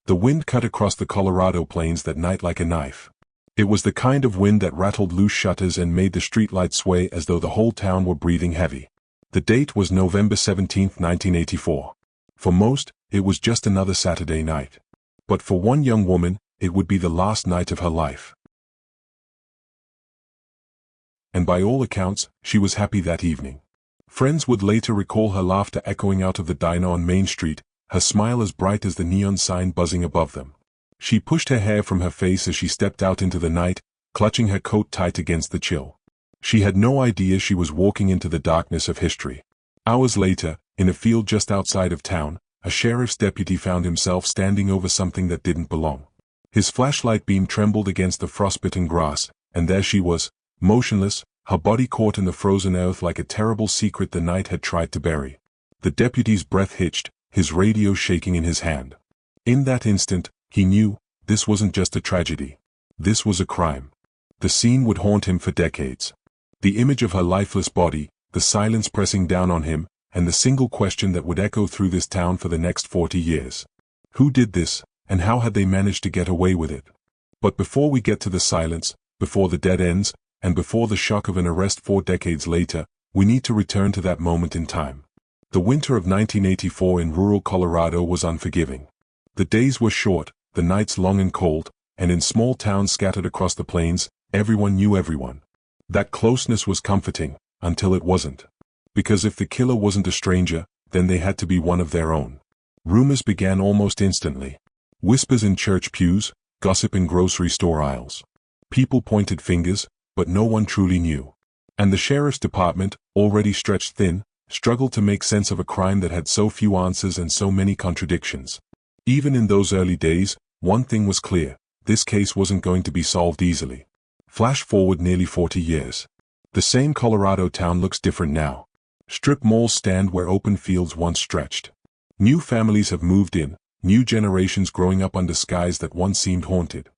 The wind cut across the Colorado plains that night like a knife. It was the kind of wind that rattled loose shutters and made the streetlights sway as though the whole town were breathing heavy. The date was November 17, 1984. For most, it was just another Saturday night. But for one young woman, it would be the last night of her life. And by all accounts, she was happy that evening. Friends would later recall her laughter echoing out of the diner on Main Street, her smile as bright as the neon sign buzzing above them. She pushed her hair from her face as she stepped out into the night, clutching her coat tight against the chill. She had no idea she was walking into the darkness of history. Hours later, in a field just outside of town, a sheriff's deputy found himself standing over something that didn't belong. His flashlight beam trembled against the frostbitten grass, and there she was, motionless, her body caught in the frozen earth like a terrible secret the night had tried to bury. The deputy's breath hitched, his radio shaking in his hand. In that instant, he knew, this wasn't just a tragedy. This was a crime. The scene would haunt him for decades. The image of her lifeless body, the silence pressing down on him, and the single question that would echo through this town for the next 40 years. Who did this, and how had they managed to get away with it? But before we get to the silence, before the dead ends, and before the shock of an arrest 4 decades later, we need to return to that moment in time. The winter of 1984 in rural Colorado was unforgiving. The days were short, the nights long and cold, and in small towns scattered across the plains, everyone knew everyone. That closeness was comforting, until it wasn't. Because if the killer wasn't a stranger, then they had to be one of their own. Rumors began almost instantly. Whispers in church pews, gossip in grocery store aisles. People pointed fingers, but no one truly knew. And the sheriff's department, already stretched thin, struggled to make sense of a crime that had so few answers and so many contradictions. Even in those early days, one thing was clear: this case wasn't going to be solved easily. Flash forward nearly 40 years. The same Colorado town looks different now. Strip malls stand where open fields once stretched. New families have moved in, new generations growing up under skies that once seemed haunted.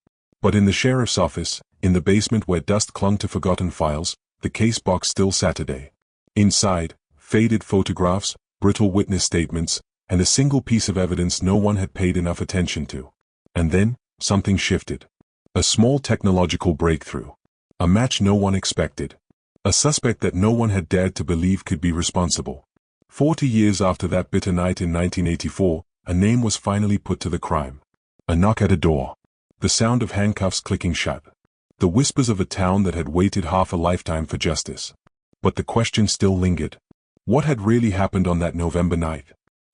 But in the sheriff's office, in the basement where dust clung to forgotten files, the case box still Saturday. Inside, faded photographs, brittle witness statements, and a single piece of evidence no one had paid enough attention to. And then, something shifted. A small technological breakthrough. A match no one expected. A suspect that no one had dared to believe could be responsible. 40 years after that bitter night in 1984, a name was finally put to the crime. A knock at a door. The sound of handcuffs clicking shut. The whispers of a town that had waited half a lifetime for justice. But the question still lingered. What had really happened on that November night?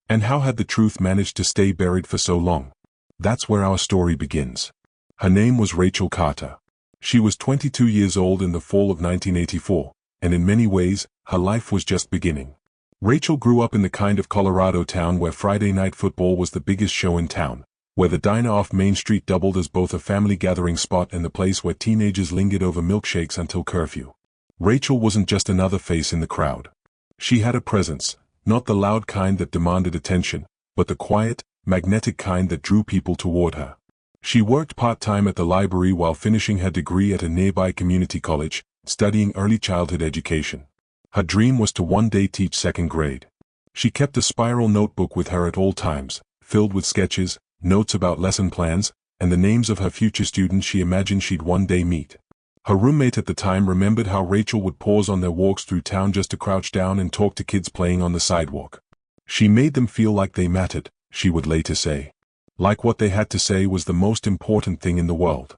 And how had the truth managed to stay buried for so long? That's where our story begins. Her name was Rachel Carter. She was 22 years old in the fall of 1984, and in many ways, her life was just beginning. Rachel grew up in the kind of Colorado town where Friday night football was the biggest show in town, where the diner off Main Street doubled as both a family gathering spot and the place where teenagers lingered over milkshakes until curfew. Rachel wasn't just another face in the crowd. She had a presence, not the loud kind that demanded attention, but the quiet, magnetic kind that drew people toward her. She worked part-time at the library while finishing her degree at a nearby community college, studying early childhood education. Her dream was to one day teach second grade. She kept a spiral notebook with her at all times, filled with sketches, notes about lesson plans, and the names of her future students she imagined she'd one day meet. Her roommate at the time remembered how Rachel would pause on their walks through town just to crouch down and talk to kids playing on the sidewalk. She made them feel like they mattered, she would later say. Like what they had to say was the most important thing in the world.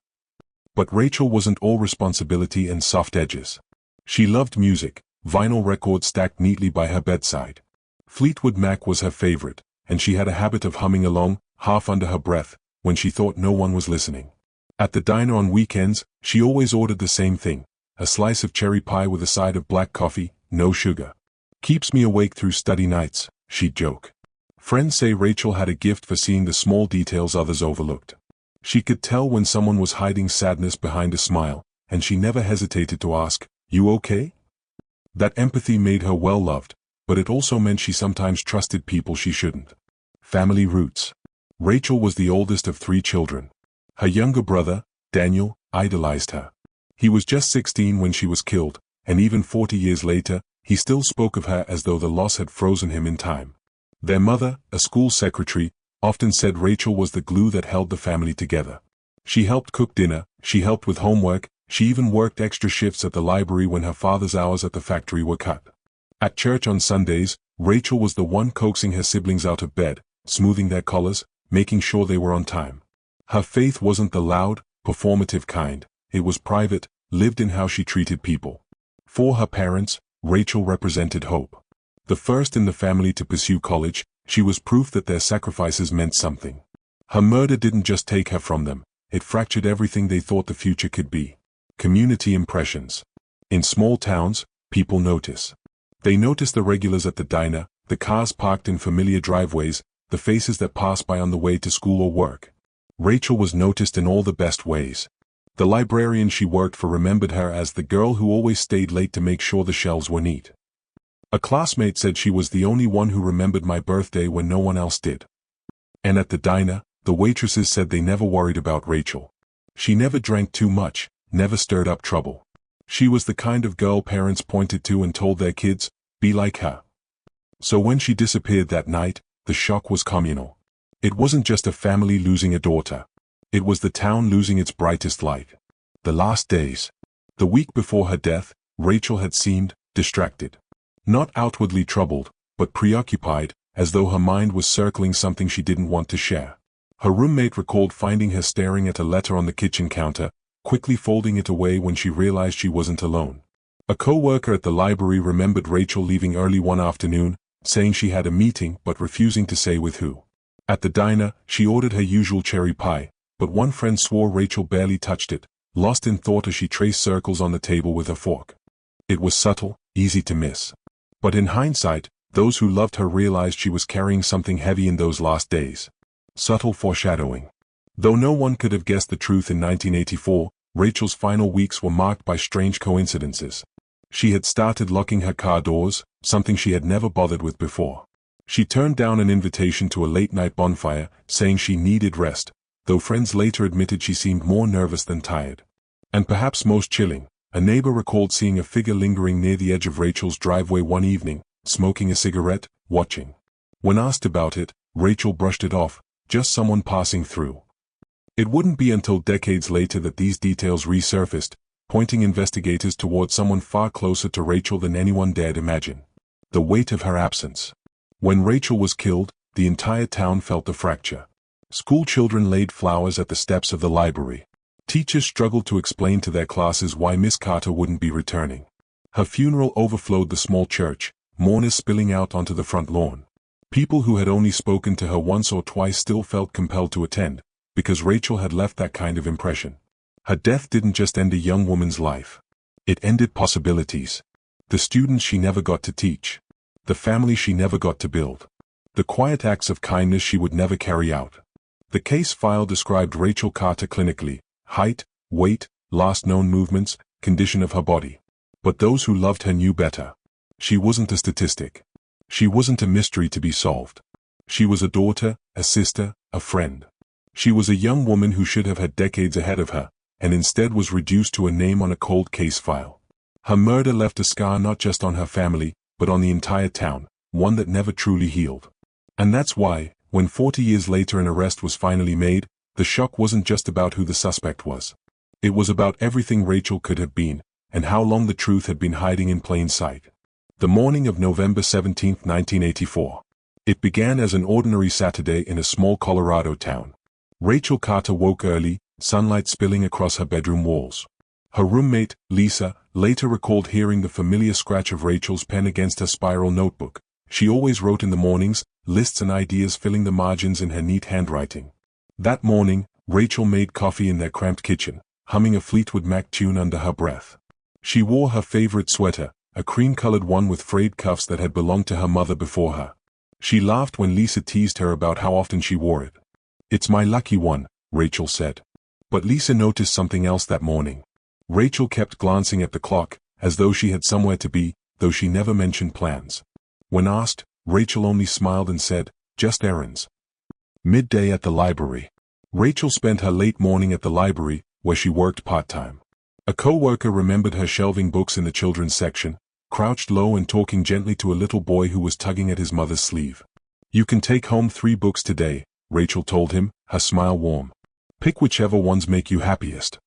But Rachel wasn't all responsibility and soft edges. She loved music, vinyl records stacked neatly by her bedside. Fleetwood Mac was her favorite, and she had a habit of humming along, half under her breath, when she thought no one was listening. At the diner on weekends, she always ordered the same thing: a slice of cherry pie with a side of black coffee, no sugar. "Keeps me awake through study nights," she'd joke. Friends say Rachel had a gift for seeing the small details others overlooked. She could tell when someone was hiding sadness behind a smile, and she never hesitated to ask, "You okay?" That empathy made her well-loved, but it also meant she sometimes trusted people she shouldn't. Family roots. Rachel was the oldest of 3 children. Her younger brother, Daniel, idolized her. He was just 16 when she was killed, and even 40 years later, he still spoke of her as though the loss had frozen him in time. Their mother, a school secretary, often said Rachel was the glue that held the family together. She helped cook dinner, she helped with homework, she even worked extra shifts at the library when her father's hours at the factory were cut. At church on Sundays, Rachel was the one coaxing her siblings out of bed, smoothing their collars, making sure they were on time. Her faith wasn't the loud, performative kind, it was private, lived in how she treated people. For her parents, Rachel represented hope. The first in the family to pursue college, she was proof that their sacrifices meant something. Her murder didn't just take her from them, it fractured everything they thought the future could be. Community impressions. In small towns, people notice. They notice the regulars at the diner, the cars parked in familiar driveways, the faces that pass by on the way to school or work. Rachel was noticed in all the best ways. The librarian she worked for remembered her as the girl who always stayed late to make sure the shelves were neat. A classmate said she was the only one who remembered my birthday when no one else did. And at the diner, the waitresses said they never worried about Rachel. She never drank too much, never stirred up trouble. She was the kind of girl parents pointed to and told their kids, be like her. So when she disappeared that night, the shock was communal. It wasn't just a family losing a daughter. It was the town losing its brightest light. The last days. The week before her death, Rachel had seemed distracted. Not outwardly troubled, but preoccupied, as though her mind was circling something she didn't want to share. Her roommate recalled finding her staring at a letter on the kitchen counter, quickly folding it away when she realized she wasn't alone. A co-worker at the library remembered Rachel leaving early one afternoon, saying she had a meeting but refusing to say with who. At the diner, she ordered her usual cherry pie, but one friend swore Rachel barely touched it, lost in thought as she traced circles on the table with her fork. It was subtle, easy to miss. But in hindsight, those who loved her realized she was carrying something heavy in those last days. Subtle foreshadowing. Though no one could have guessed the truth in 1984, Rachel's final weeks were marked by strange coincidences. She had started locking her car doors, something she had never bothered with before. She turned down an invitation to a late-night bonfire, saying she needed rest, though friends later admitted she seemed more nervous than tired. And perhaps most chilling, a neighbor recalled seeing a figure lingering near the edge of Rachel's driveway one evening, smoking a cigarette, watching. When asked about it, Rachel brushed it off, just someone passing through. It wouldn't be until decades later that these details resurfaced, pointing investigators toward someone far closer to Rachel than anyone dared imagine. The weight of her absence. When Rachel was killed, the entire town felt the fracture. School children laid flowers at the steps of the library. Teachers struggled to explain to their classes why Miss Carter wouldn't be returning. Her funeral overflowed the small church, mourners spilling out onto the front lawn. People who had only spoken to her once or twice still felt compelled to attend, because Rachel had left that kind of impression. Her death didn't just end a young woman's life. It ended possibilities. The students she never got to teach. The family she never got to build. The quiet acts of kindness she would never carry out. The case file described Rachel Carter clinically: height, weight, last known movements, condition of her body. But those who loved her knew better. She wasn't a statistic. She wasn't a mystery to be solved. She was a daughter, a sister, a friend. She was a young woman who should have had decades ahead of her, and instead was reduced to a name on a cold case file. Her murder left a scar not just on her family, but on the entire town, one that never truly healed. And that's why, when 40 years later an arrest was finally made, the shock wasn't just about who the suspect was. It was about everything Rachel could have been, and how long the truth had been hiding in plain sight. The morning of November 17, 1984. It began as an ordinary Saturday in a small Colorado town. Rachel Carter woke early, sunlight spilling across her bedroom walls. Her roommate, Lisa, later recalled hearing the familiar scratch of Rachel's pen against her spiral notebook. She always wrote in the mornings, lists and ideas filling the margins in her neat handwriting. That morning, Rachel made coffee in their cramped kitchen, humming a Fleetwood Mac tune under her breath. She wore her favorite sweater, a cream-colored one with frayed cuffs that had belonged to her mother before her. She laughed when Lisa teased her about how often she wore it. "It's my lucky one," Rachel said. But Lisa noticed something else that morning. Rachel kept glancing at the clock, as though she had somewhere to be, though she never mentioned plans. When asked, Rachel only smiled and said, "Just errands." Midday at the library. Rachel spent her late morning at the library, where she worked part-time. A co-worker remembered her shelving books in the children's section, crouched low and talking gently to a little boy who was tugging at his mother's sleeve. "You can take home 3 books today," Rachel told him, her smile warm. Pick whichever ones make you happiest.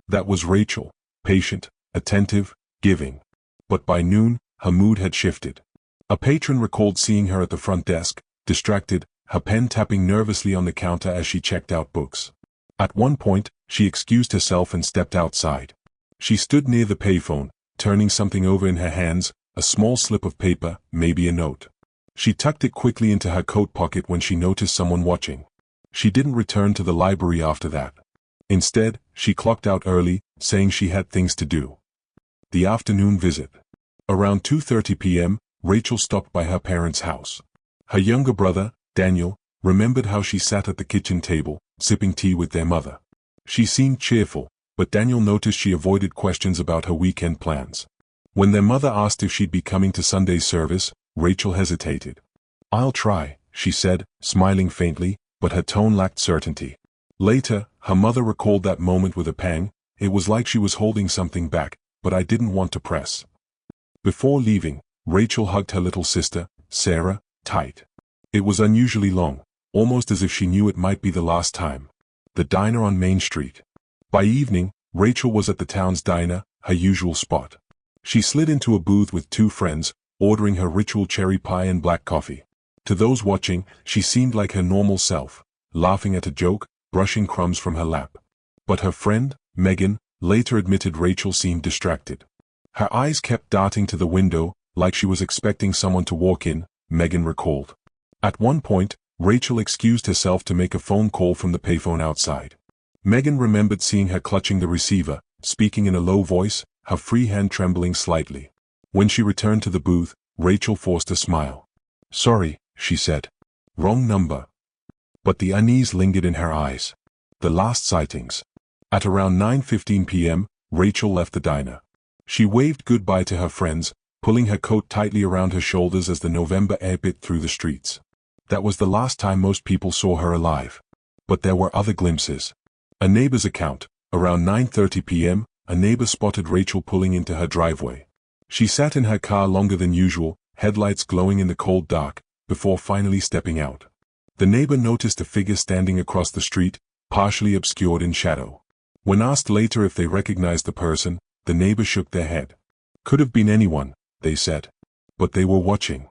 That was Rachel, patient, attentive, giving. But by noon, her mood had shifted. A patron recalled seeing her at the front desk, distracted, her pen tapping nervously on the counter as she checked out books. At one point, she excused herself and stepped outside. She stood near the payphone, turning something over in her hands, a small slip of paper, maybe a note. She tucked it quickly into her coat pocket when she noticed someone watching. She didn't return to the library after that. Instead, she clocked out early, saying she had things to do. The afternoon visit. Around 2:30 p.m., Rachel stopped by her parents' house. Her younger brother, Daniel, remembered how she sat at the kitchen table, sipping tea with their mother. She seemed cheerful, but Daniel noticed she avoided questions about her weekend plans. When their mother asked if she'd be coming to Sunday's service, Rachel hesitated. "I'll try," she said, smiling faintly, but her tone lacked certainty. Later, her mother recalled that moment with a pang. It was like she was holding something back, but I didn't want to press. Before leaving, Rachel hugged her little sister, Sarah, tight. It was unusually long, almost as if she knew it might be the last time. The diner on Main Street. By evening, Rachel was at the town's diner, her usual spot. She slid into a booth with two friends, ordering her ritual cherry pie and black coffee. To those watching, she seemed like her normal self, laughing at a joke, brushing crumbs from her lap. But her friend, Megan, later admitted Rachel seemed distracted. Her eyes kept darting to the window, like she was expecting someone to walk in, Megan recalled. At one point, Rachel excused herself to make a phone call from the payphone outside. Megan remembered seeing her clutching the receiver, speaking in a low voice, her free hand trembling slightly. When she returned to the booth, Rachel forced a smile. "Sorry," she said. "Wrong number." But the unease lingered in her eyes. The last sightings. At around 9:15 p.m., Rachel left the diner. She waved goodbye to her friends, pulling her coat tightly around her shoulders as the November air bit through the streets. That was the last time most people saw her alive. But there were other glimpses. A neighbor's account. Around 9:30 p.m., a neighbor spotted Rachel pulling into her driveway. She sat in her car longer than usual, headlights glowing in the cold dark, before finally stepping out. The neighbor noticed a figure standing across the street, partially obscured in shadow. When asked later if they recognized the person, the neighbor shook their head. "Could have been anyone," they said. But they were watching.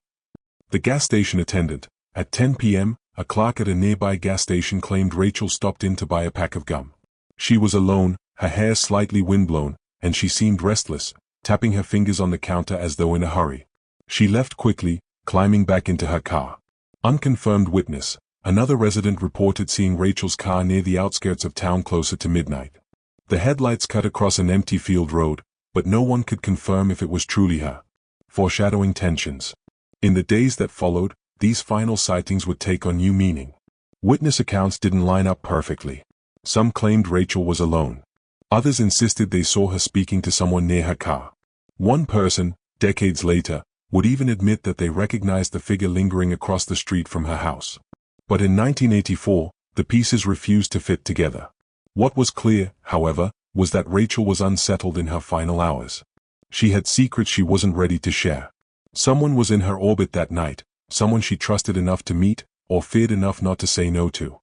The gas station attendant. At 10 p.m., a clerk at a nearby gas station claimed Rachel stopped in to buy a pack of gum. She was alone, her hair slightly windblown, and she seemed restless, tapping her fingers on the counter as though in a hurry. She left quickly, climbing back into her car. Unconfirmed witness. Another resident reported seeing Rachel's car near the outskirts of town closer to midnight. The headlights cut across an empty field road, but no one could confirm if it was truly her. Foreshadowing tensions. In the days that followed, these final sightings would take on new meaning. Witness accounts didn't line up perfectly. Some claimed Rachel was alone. Others insisted they saw her speaking to someone near her car. One person, decades later, would even admit that they recognized the figure lingering across the street from her house. But in 1984, the pieces refused to fit together. What was clear, however, was that Rachel was unsettled in her final hours. She had secrets she wasn't ready to share. Someone was in her orbit that night, someone she trusted enough to meet, or feared enough not to say no to.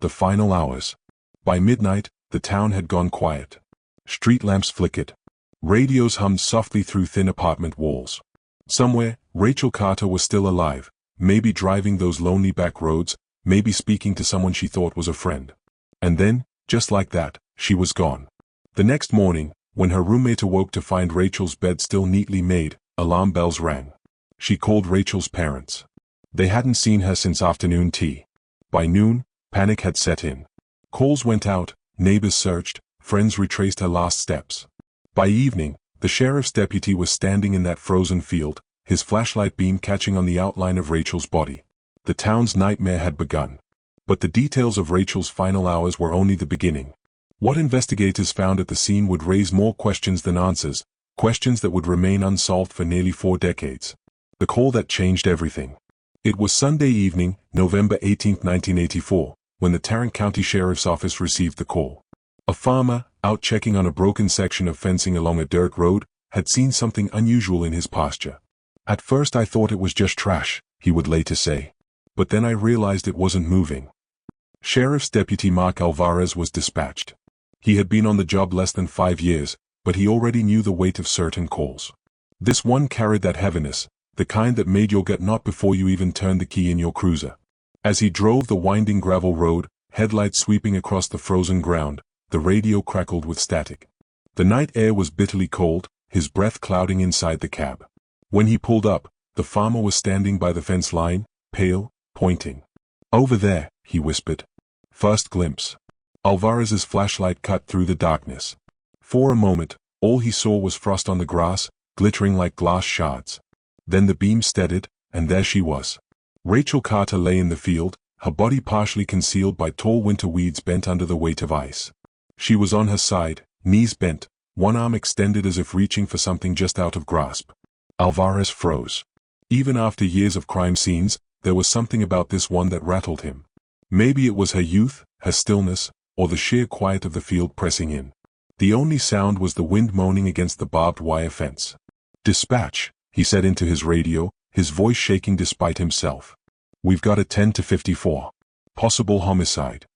The final hours. By midnight, the town had gone quiet. Street lamps flickered. Radios hummed softly through thin apartment walls. Somewhere, Rachel Carter was still alive, maybe driving those lonely back roads, maybe speaking to someone she thought was a friend. And then, just like that, she was gone. The next morning, when her roommate awoke to find Rachel's bed still neatly made, alarm bells rang. She called Rachel's parents. They hadn't seen her since afternoon tea. By noon, panic had set in. Calls went out, neighbors searched, friends retraced her last steps. By evening, the sheriff's deputy was standing in that frozen field, his flashlight beam catching on the outline of Rachel's body. The town's nightmare had begun. But the details of Rachel's final hours were only the beginning. What investigators found at the scene would raise more questions than answers, questions that would remain unsolved for nearly 4 decades. The call that changed everything. It was Sunday evening, November 18, 1984, when the Tarrant County Sheriff's Office received the call. A farmer, out checking on a broken section of fencing along a dirt road, had seen something unusual in his pasture. "At first I thought it was just trash," he would later say. But then I realized it wasn't moving. Sheriff's Deputy Mark Alvarez was dispatched. He had been on the job less than 5 years, but he already knew the weight of certain calls. This one carried that heaviness, the kind that made your gut knot before you even turned the key in your cruiser. As he drove the winding gravel road, headlights sweeping across the frozen ground, the radio crackled with static. The night air was bitterly cold, his breath clouding inside the cab. When he pulled up, the farmer was standing by the fence line, pale, pointing. "Over there," he whispered. First glimpse. Alvarez's flashlight cut through the darkness. For a moment, all he saw was frost on the grass, glittering like glass shards. Then the beam steadied, and there she was. Rachel Carter lay in the field, her body partially concealed by tall winter weeds bent under the weight of ice. She was on her side, knees bent, one arm extended as if reaching for something just out of grasp. Alvarez froze. Even after years of crime scenes, there was something about this one that rattled him. Maybe it was her youth, her stillness, or the sheer quiet of the field pressing in. The only sound was the wind moaning against the barbed wire fence. "Dispatch," he said into his radio, his voice shaking despite himself. "We've got a 10 to 54. Possible homicide."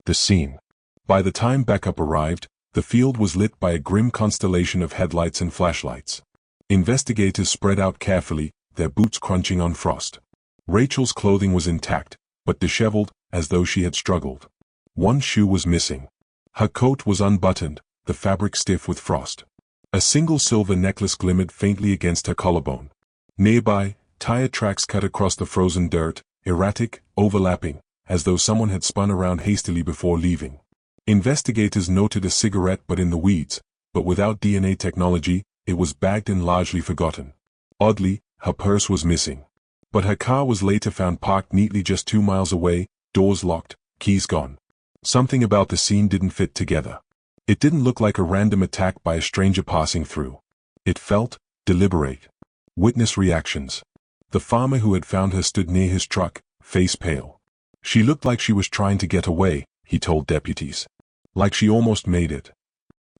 The scene. By the time backup arrived, the field was lit by a grim constellation of headlights and flashlights. Investigators spread out carefully, their boots crunching on frost. Rachel's clothing was intact, but disheveled, as though she had struggled. One shoe was missing. Her coat was unbuttoned, the fabric stiff with frost. A single silver necklace glimmered faintly against her collarbone. Nearby, tire tracks cut across the frozen dirt, erratic, overlapping, as though someone had spun around hastily before leaving. Investigators noted a cigarette but in the weeds, but without DNA technology, it was bagged and largely forgotten. Oddly, her purse was missing. But her car was later found parked neatly just 2 miles away, doors locked, keys gone. Something about the scene didn't fit together. It didn't look like a random attack by a stranger passing through. It felt deliberate. Witness reactions. The farmer who had found her stood near his truck, face pale. "She looked like she was trying to get away," he told deputies. "Like she almost made it."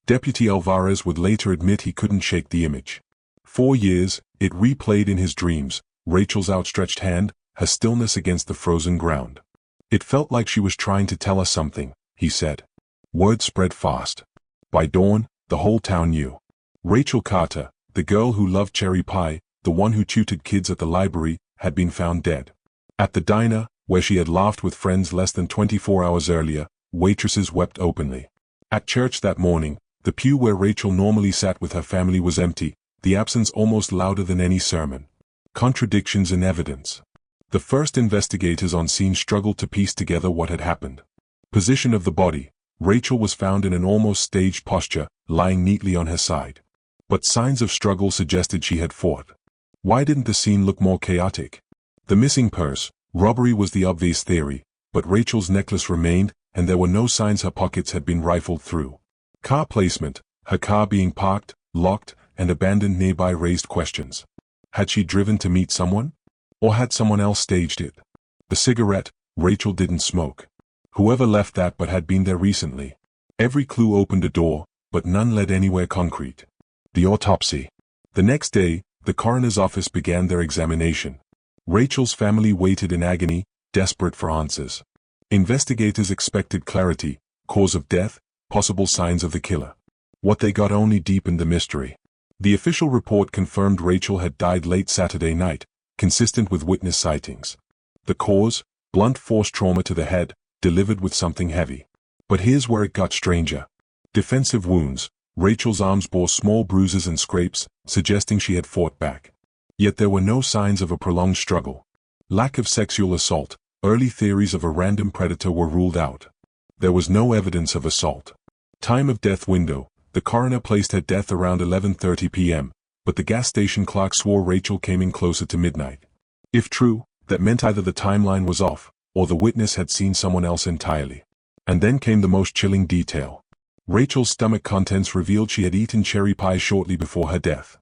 Deputy Alvarez would later admit he couldn't shake the image. 4 years, it replayed in his dreams, Rachel's outstretched hand, her stillness against the frozen ground. "It felt like she was trying to tell us something," he said. Word spread fast. By dawn, the whole town knew. Rachel Carter, the girl who loved cherry pie, the one who tutored kids at the library, had been found dead. At the diner, where she had laughed with friends less than 24 hours earlier, waitresses wept openly. At church that morning, the pew where Rachel normally sat with her family was empty, the absence almost louder than any sermon. Contradictions in evidence. The first investigators on scene struggled to piece together what had happened. Position of the body. Rachel was found in an almost staged posture, lying neatly on her side. But signs of struggle suggested she had fought. Why didn't the scene look more chaotic? The missing purse. Robbery was the obvious theory, but Rachel's necklace remained, and there were no signs her pockets had been rifled through. Car placement. Her car being parked, locked, and abandoned nearby raised questions. Had she driven to meet someone? Or had someone else staged it? The cigarette. Rachel didn't smoke. Whoever left that but had been there recently. Every clue opened a door, but none led anywhere concrete. The autopsy. The next day, the coroner's office began their examination. Rachel's family waited in agony, desperate for answers. Investigators expected clarity, cause of death, possible signs of the killer. What they got only deepened the mystery. The official report confirmed Rachel had died late Saturday night, consistent with witness sightings. The cause, blunt force trauma to the head, delivered with something heavy. But here's where it got stranger. Defensive wounds. Rachel's arms bore small bruises and scrapes, suggesting she had fought back. Yet there were no signs of a prolonged struggle. Lack of sexual assault. Early theories of a random predator were ruled out. There was no evidence of assault. Time of death window. The coroner placed her death around 11:30 p.m., but the gas station clerk swore Rachel came in closer to midnight. If true, that meant either the timeline was off, or the witness had seen someone else entirely. And then came the most chilling detail. Rachel's stomach contents revealed she had eaten cherry pie shortly before her death.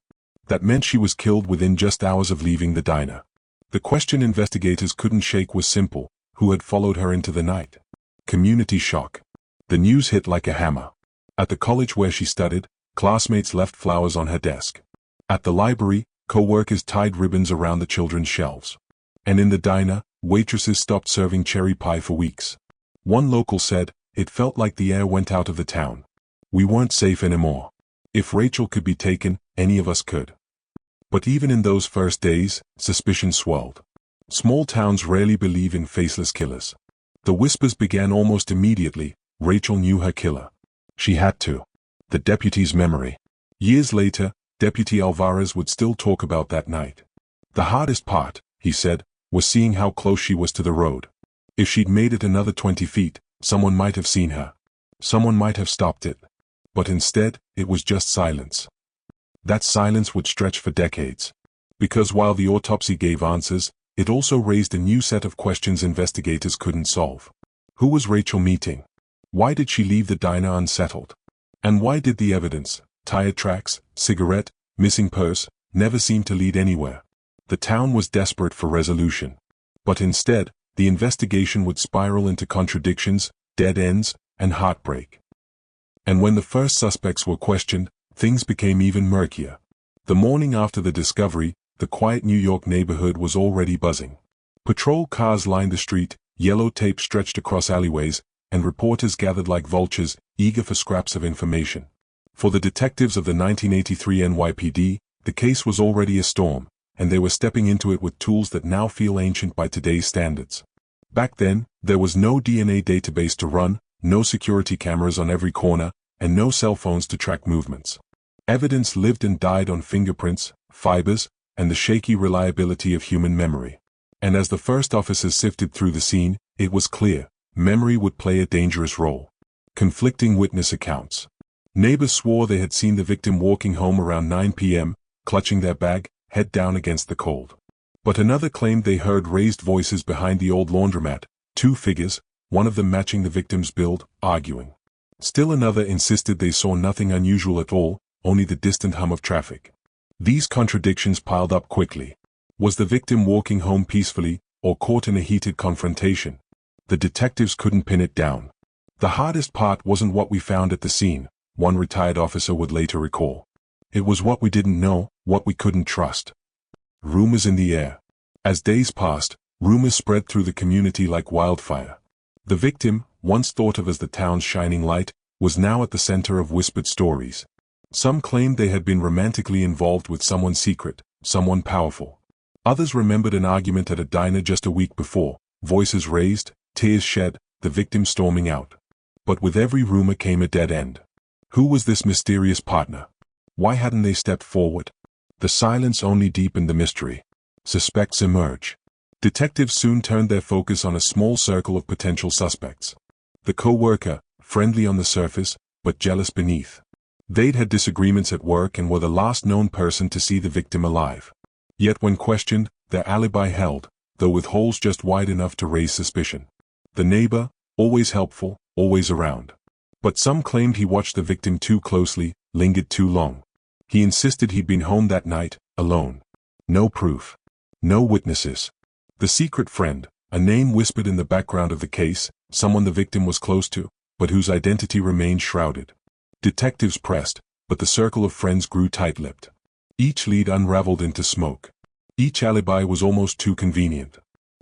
That meant she was killed within just hours of leaving the diner. The question investigators couldn't shake was simple: who had followed her into the night? Community shock. The news hit like a hammer. At the college where she studied, classmates left flowers on her desk. At the library, co-workers tied ribbons around the children's shelves. And in the diner, waitresses stopped serving cherry pie for weeks. One local said, "It felt like the air went out of the town. We weren't safe anymore. If Rachel could be taken, any of us could." But even in those first days, suspicion swelled. Small towns rarely believe in faceless killers. The whispers began almost immediately. Rachel knew her killer. She had to. The deputy's memory. Years later, Deputy Alvarez would still talk about that night. "The hardest part," he said, "was seeing how close she was to the road. If she'd made it another 20 feet, someone might have seen her. Someone might have stopped it. But instead, it was just silence. That silence would stretch for decades. Because while the autopsy gave answers, it also raised a new set of questions investigators couldn't solve. Who was Rachel meeting? Why did she leave the diner unsettled? And why did the evidence, tire tracks, cigarette, missing purse, never seem to lead anywhere? The town was desperate for resolution. But instead, the investigation would spiral into contradictions, dead ends, and heartbreak. And when the first suspects were questioned, things became even murkier. The morning after the discovery, the quiet New York neighborhood was already buzzing. Patrol cars lined the street, yellow tape stretched across alleyways, and reporters gathered like vultures, eager for scraps of information. For the detectives of the 1983 NYPD, the case was already a storm, and they were stepping into it with tools that now feel ancient by today's standards. Back then, there was no DNA database to run, no security cameras on every corner, and no cell phones to track movements. Evidence lived and died on fingerprints, fibers, and the shaky reliability of human memory. And as the first officers sifted through the scene, it was clear, memory would play a dangerous role. Conflicting witness accounts. Neighbors swore they had seen the victim walking home around 9 p.m., clutching their bag, head down against the cold. But another claimed they heard raised voices behind the old laundromat, two figures, one of them matching the victim's build, arguing. Still another insisted they saw nothing unusual at all, only the distant hum of traffic. These contradictions piled up quickly. Was the victim walking home peacefully, or caught in a heated confrontation? The detectives couldn't pin it down. The hardest part wasn't what we found at the scene, one retired officer would later recall. It was what we didn't know, what we couldn't trust. Rumors in the air. As days passed, rumors spread through the community like wildfire. The victim, once thought of as the town's shining light, was now at the center of whispered stories. Some claimed they had been romantically involved with someone secret, someone powerful. Others remembered an argument at a diner just a week before, voices raised, tears shed, the victim storming out. But with every rumor came a dead end. Who was this mysterious partner? Why hadn't they stepped forward? The silence only deepened the mystery. Suspects emerge. Detectives soon turned their focus on a small circle of potential suspects. The co-worker, friendly on the surface, but jealous beneath. They'd had disagreements at work and were the last known person to see the victim alive. Yet when questioned, their alibi held, though with holes just wide enough to raise suspicion. The neighbor, always helpful, always around. But some claimed he watched the victim too closely, lingered too long. He insisted he'd been home that night, alone. No proof. No witnesses. The secret friend, a name whispered in the background of the case, someone the victim was close to, but whose identity remained shrouded. Detectives pressed, but the circle of friends grew tight-lipped. Each lead unraveled into smoke. Each alibi was almost too convenient.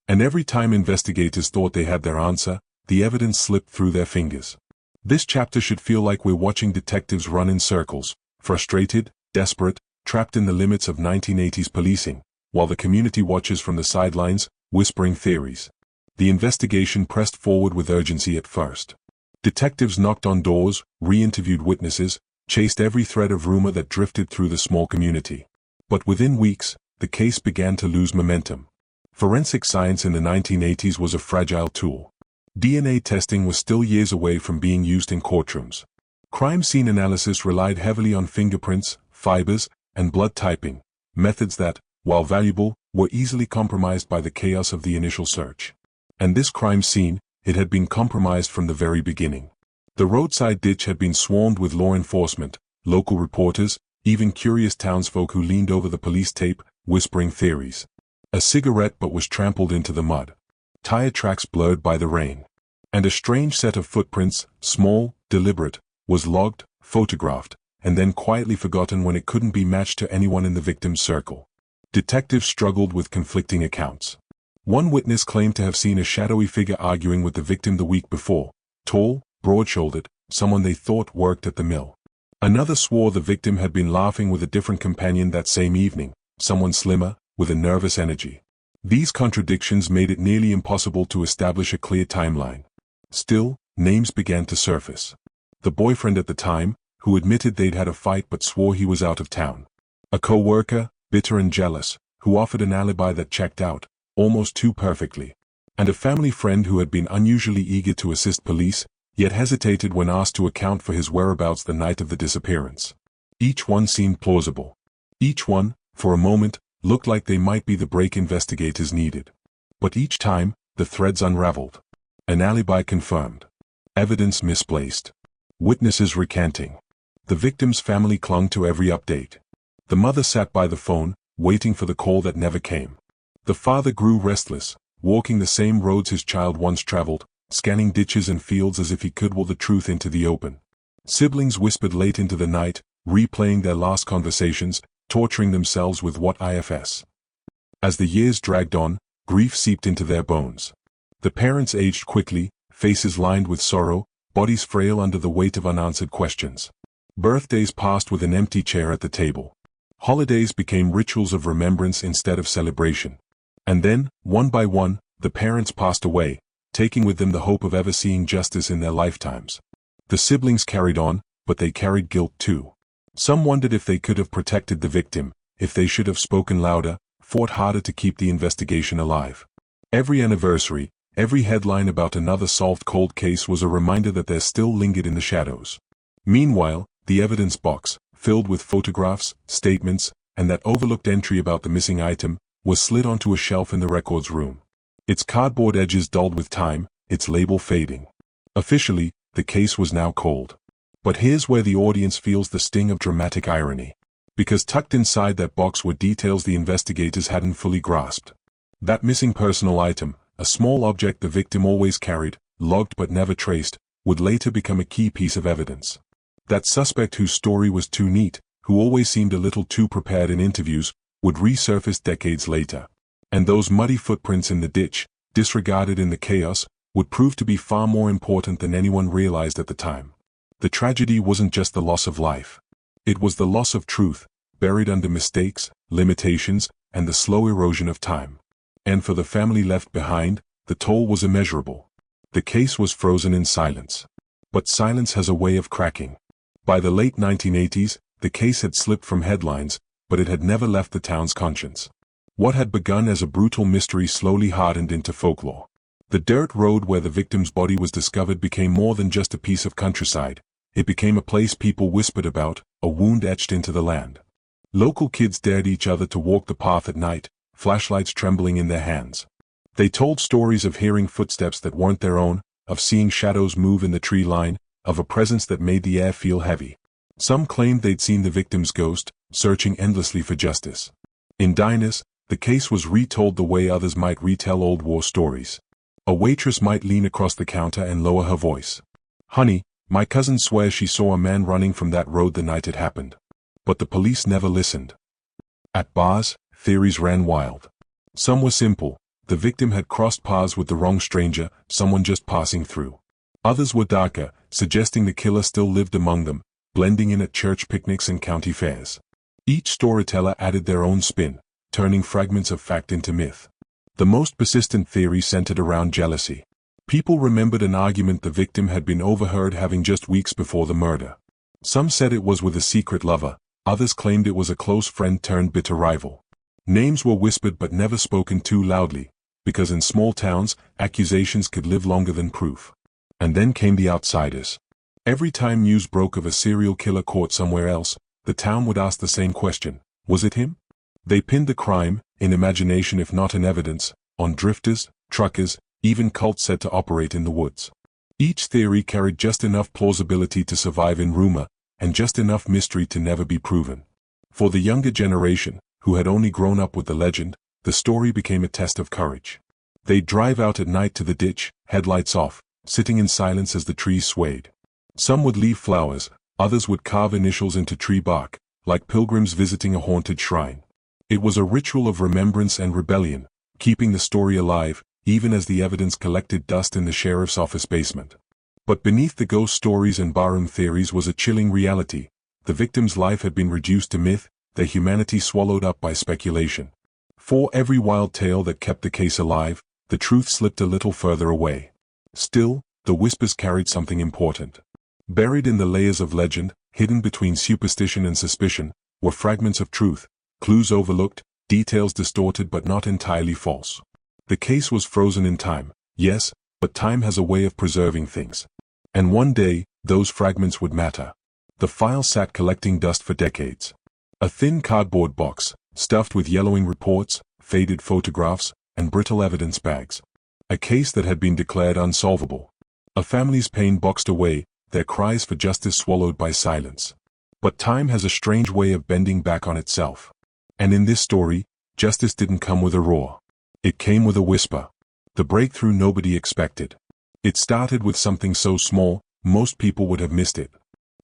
And every time investigators thought they had their answer, the evidence slipped through their fingers. This chapter should feel like we're watching detectives run in circles, frustrated, desperate, trapped in the limits of 1980s policing, while the community watches from the sidelines, whispering theories. The investigation pressed forward with urgency at first. Detectives knocked on doors, re-interviewed witnesses, chased every thread of rumor that drifted through the small community. But within weeks, the case began to lose momentum. Forensic science in the 1980s was a fragile tool. DNA testing was still years away from being used in courtrooms. Crime scene analysis relied heavily on fingerprints, fibers, and blood typing, methods that, while valuable, were easily compromised by the chaos of the initial search. And this crime scene, it had been compromised from the very beginning. The roadside ditch had been swarmed with law enforcement, local reporters, even curious townsfolk who leaned over the police tape, whispering theories. A cigarette butt was trampled into the mud. Tire tracks blurred by the rain. And a strange set of footprints, small, deliberate, was logged, photographed, and then quietly forgotten when it couldn't be matched to anyone in the victim's circle. Detectives struggled with conflicting accounts. One witness claimed to have seen a shadowy figure arguing with the victim the week before, tall, broad-shouldered, someone they thought worked at the mill. Another swore the victim had been laughing with a different companion that same evening, someone slimmer, with a nervous energy. These contradictions made it nearly impossible to establish a clear timeline. Still, names began to surface. The boyfriend at the time, who admitted they'd had a fight but swore he was out of town. A co-worker, bitter and jealous, who offered an alibi that checked out, almost too perfectly. And a family friend who had been unusually eager to assist police, yet hesitated when asked to account for his whereabouts the night of the disappearance. Each one seemed plausible. Each one, for a moment, looked like they might be the break investigators needed. But each time, the threads unraveled. An alibi confirmed. Evidence misplaced. Witnesses recanting. The victim's family clung to every update. The mother sat by the phone, waiting for the call that never came. The father grew restless, walking the same roads his child once traveled, scanning ditches and fields as if he could will the truth into the open. Siblings whispered late into the night, replaying their last conversations, torturing themselves with what ifs. As the years dragged on, grief seeped into their bones. The parents aged quickly, faces lined with sorrow, bodies frail under the weight of unanswered questions. Birthdays passed with an empty chair at the table. Holidays became rituals of remembrance instead of celebration. And then, one by one, the parents passed away, taking with them the hope of ever seeing justice in their lifetimes. The siblings carried on, but they carried guilt too. Some wondered if they could have protected the victim, if they should have spoken louder, fought harder to keep the investigation alive. Every anniversary, every headline about another solved cold case was a reminder that they still lingered in the shadows. Meanwhile, the evidence box, filled with photographs, statements, and that overlooked entry about the missing item, was slid onto a shelf in the records room. Its cardboard edges dulled with time, its label fading. Officially, the case was now cold. But here's where the audience feels the sting of dramatic irony. Because tucked inside that box were details the investigators hadn't fully grasped. That missing personal item, a small object the victim always carried, logged but never traced, would later become a key piece of evidence. That suspect whose story was too neat, who always seemed a little too prepared in interviews, would resurface decades later. And those muddy footprints in the ditch, disregarded in the chaos, would prove to be far more important than anyone realized at the time. The tragedy wasn't just the loss of life. It was the loss of truth, buried under mistakes, limitations, and the slow erosion of time. And for the family left behind, the toll was immeasurable. The case was frozen in silence. But silence has a way of cracking. By the late 1980s, the case had slipped from headlines, but it had never left the town's conscience. What had begun as a brutal mystery slowly hardened into folklore. The dirt road where the victim's body was discovered became more than just a piece of countryside. It became a place people whispered about, a wound etched into the land. Local kids dared each other to walk the path at night, flashlights trembling in their hands. They told stories of hearing footsteps that weren't their own, of seeing shadows move in the tree line, of a presence that made the air feel heavy. Some claimed they'd seen the victim's ghost, searching endlessly for justice. In diners, the case was retold the way others might retell old war stories. A waitress might lean across the counter and lower her voice. "Honey, my cousin swears she saw a man running from that road the night it happened." But the police never listened. At bars, theories ran wild. Some were simple. The victim had crossed paths with the wrong stranger, someone just passing through. Others were darker, suggesting the killer still lived among them, blending in at church picnics and county fairs. Each storyteller added their own spin, turning fragments of fact into myth. The most persistent theory centered around jealousy. People remembered an argument the victim had been overheard having just weeks before the murder. Some said it was with a secret lover, others claimed it was a close friend turned bitter rival. Names were whispered but never spoken too loudly, because in small towns, accusations could live longer than proof. And then came the outsiders. Every time news broke of a serial killer caught somewhere else, the town would ask the same question: was it him? They pinned the crime, in imagination if not in evidence, on drifters, truckers, even cults said to operate in the woods. Each theory carried just enough plausibility to survive in rumor, and just enough mystery to never be proven. For the younger generation, who had only grown up with the legend, the story became a test of courage. They'd drive out at night to the ditch, headlights off, sitting in silence as the trees swayed. Some would leave flowers, others would carve initials into tree bark, like pilgrims visiting a haunted shrine. It was a ritual of remembrance and rebellion, keeping the story alive, even as the evidence collected dust in the sheriff's office basement. But beneath the ghost stories and barroom theories was a chilling reality. The victim's life had been reduced to myth, their humanity swallowed up by speculation. For every wild tale that kept the case alive, the truth slipped a little further away. Still, the whispers carried something important. Buried in the layers of legend, hidden between superstition and suspicion, were fragments of truth, clues overlooked, details distorted but not entirely false. The case was frozen in time, yes, but time has a way of preserving things. And one day, those fragments would matter. The file sat collecting dust for decades. A thin cardboard box, stuffed with yellowing reports, faded photographs, and brittle evidence bags. A case that had been declared unsolvable. A family's pain boxed away, their cries for justice swallowed by silence. But time has a strange way of bending back on itself. And in this story, justice didn't come with a roar. It came with a whisper. The breakthrough nobody expected. It started with something so small, most people would have missed it.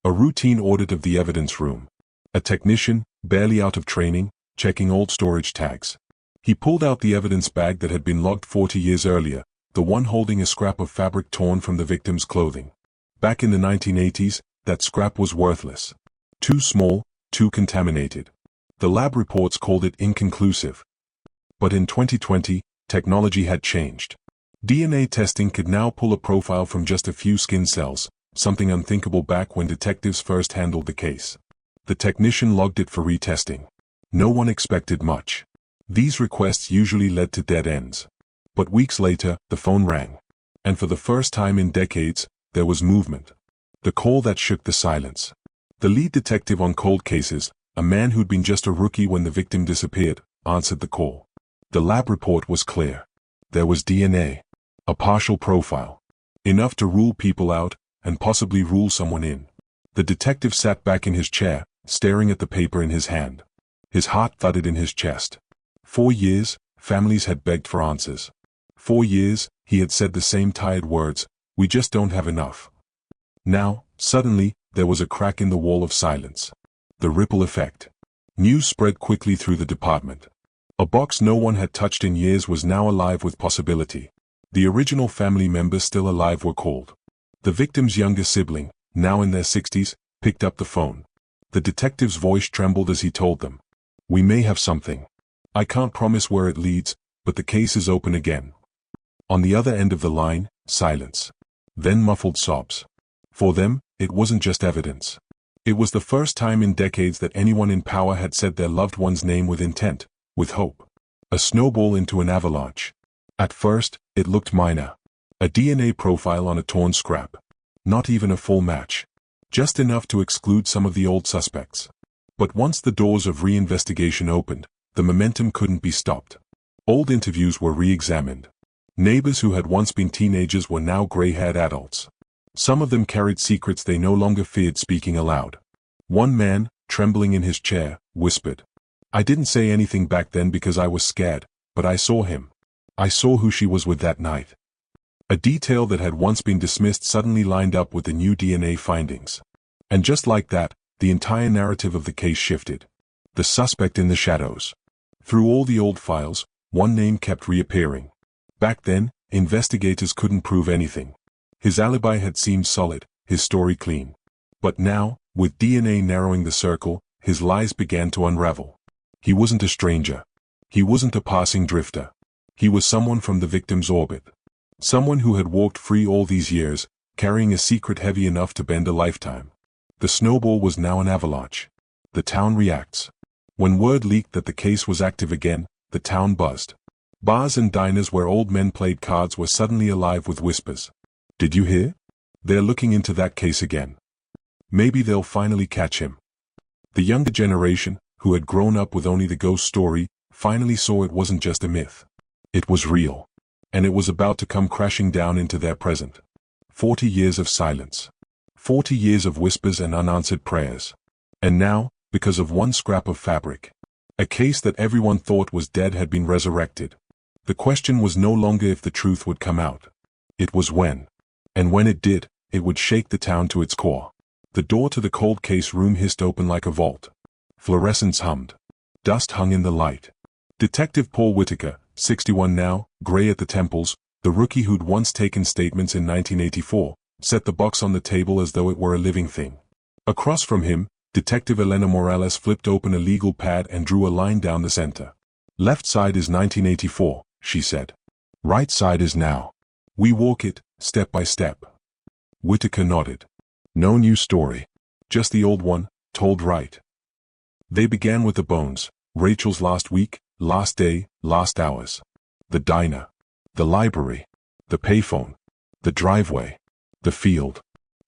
A routine audit of the evidence room. A technician, barely out of training, checking old storage tags. He pulled out the evidence bag that had been logged 40 years earlier, the one holding a scrap of fabric torn from the victim's clothing. Back in the 1980s, that scrap was worthless. Too small, too contaminated. The lab reports called it inconclusive. But in 2020, technology had changed. DNA testing could now pull a profile from just a few skin cells, something unthinkable back when detectives first handled the case. The technician logged it for retesting. No one expected much. These requests usually led to dead ends. But weeks later, the phone rang. And for the first time in decades, there was movement. The call that shook the silence. The lead detective on cold cases, a man who'd been just a rookie when the victim disappeared, answered the call. The lab report was clear. There was DNA. A partial profile. Enough to rule people out, and possibly rule someone in. The detective sat back in his chair, staring at the paper in his hand. His heart thudded in his chest. 4 years, families had begged for answers. 4 years, he had said the same tired words, "We just don't have enough." Now, suddenly, there was a crack in the wall of silence. The ripple effect. News spread quickly through the department. A box no one had touched in years was now alive with possibility. The original family members still alive were called. The victim's younger sibling, now in their 60s, picked up the phone. The detective's voice trembled as he told them, "We may have something. I can't promise where it leads, but the case is open again." On the other end of the line, silence. Then muffled sobs. For them, it wasn't just evidence. It was the first time in decades that anyone in power had said their loved one's name with intent, with hope. A snowball into an avalanche. At first, it looked minor. A DNA profile on a torn scrap. Not even a full match. Just enough to exclude some of the old suspects. But once the doors of reinvestigation opened, the momentum couldn't be stopped. Old interviews were re-examined. Neighbors who had once been teenagers were now gray-haired adults. Some of them carried secrets they no longer feared speaking aloud. One man, trembling in his chair, whispered, "I didn't say anything back then because I was scared, but I saw him. I saw who she was with that night." A detail that had once been dismissed suddenly lined up with the new DNA findings. And just like that, the entire narrative of the case shifted. The suspect in the shadows. Through all the old files, one name kept reappearing. Back then, investigators couldn't prove anything. His alibi had seemed solid, his story clean. But now, with DNA narrowing the circle, his lies began to unravel. He wasn't a stranger. He wasn't a passing drifter. He was someone from the victim's orbit. Someone who had walked free all these years, carrying a secret heavy enough to bend a lifetime. The snowball was now an avalanche. The town reacts. When word leaked that the case was active again, the town buzzed. Bars and diners where old men played cards were suddenly alive with whispers. "Did you hear? They're looking into that case again. Maybe they'll finally catch him." The younger generation, who had grown up with only the ghost story, finally saw it wasn't just a myth. It was real. And it was about to come crashing down into their present. 40 years of silence. 40 years of whispers and unanswered prayers. And now, because of one scrap of fabric, a case that everyone thought was dead had been resurrected. The question was no longer if the truth would come out. It was when. And when it did, it would shake the town to its core. The door to the cold case room hissed open like a vault. Fluorescents hummed. Dust hung in the light. Detective Paul Whitaker, 61 now, gray at the temples, the rookie who'd once taken statements in 1984, set the box on the table as though it were a living thing. Across from him, Detective Elena Morales flipped open a legal pad and drew a line down the center. Left side is 1984, she said. Right side is now. We walk it, step by step. Whitaker nodded. No new story. Just the old one, told right. They began with the bones, Rachel's last week, last day, last hours. The diner. The library. The payphone. The driveway. The field.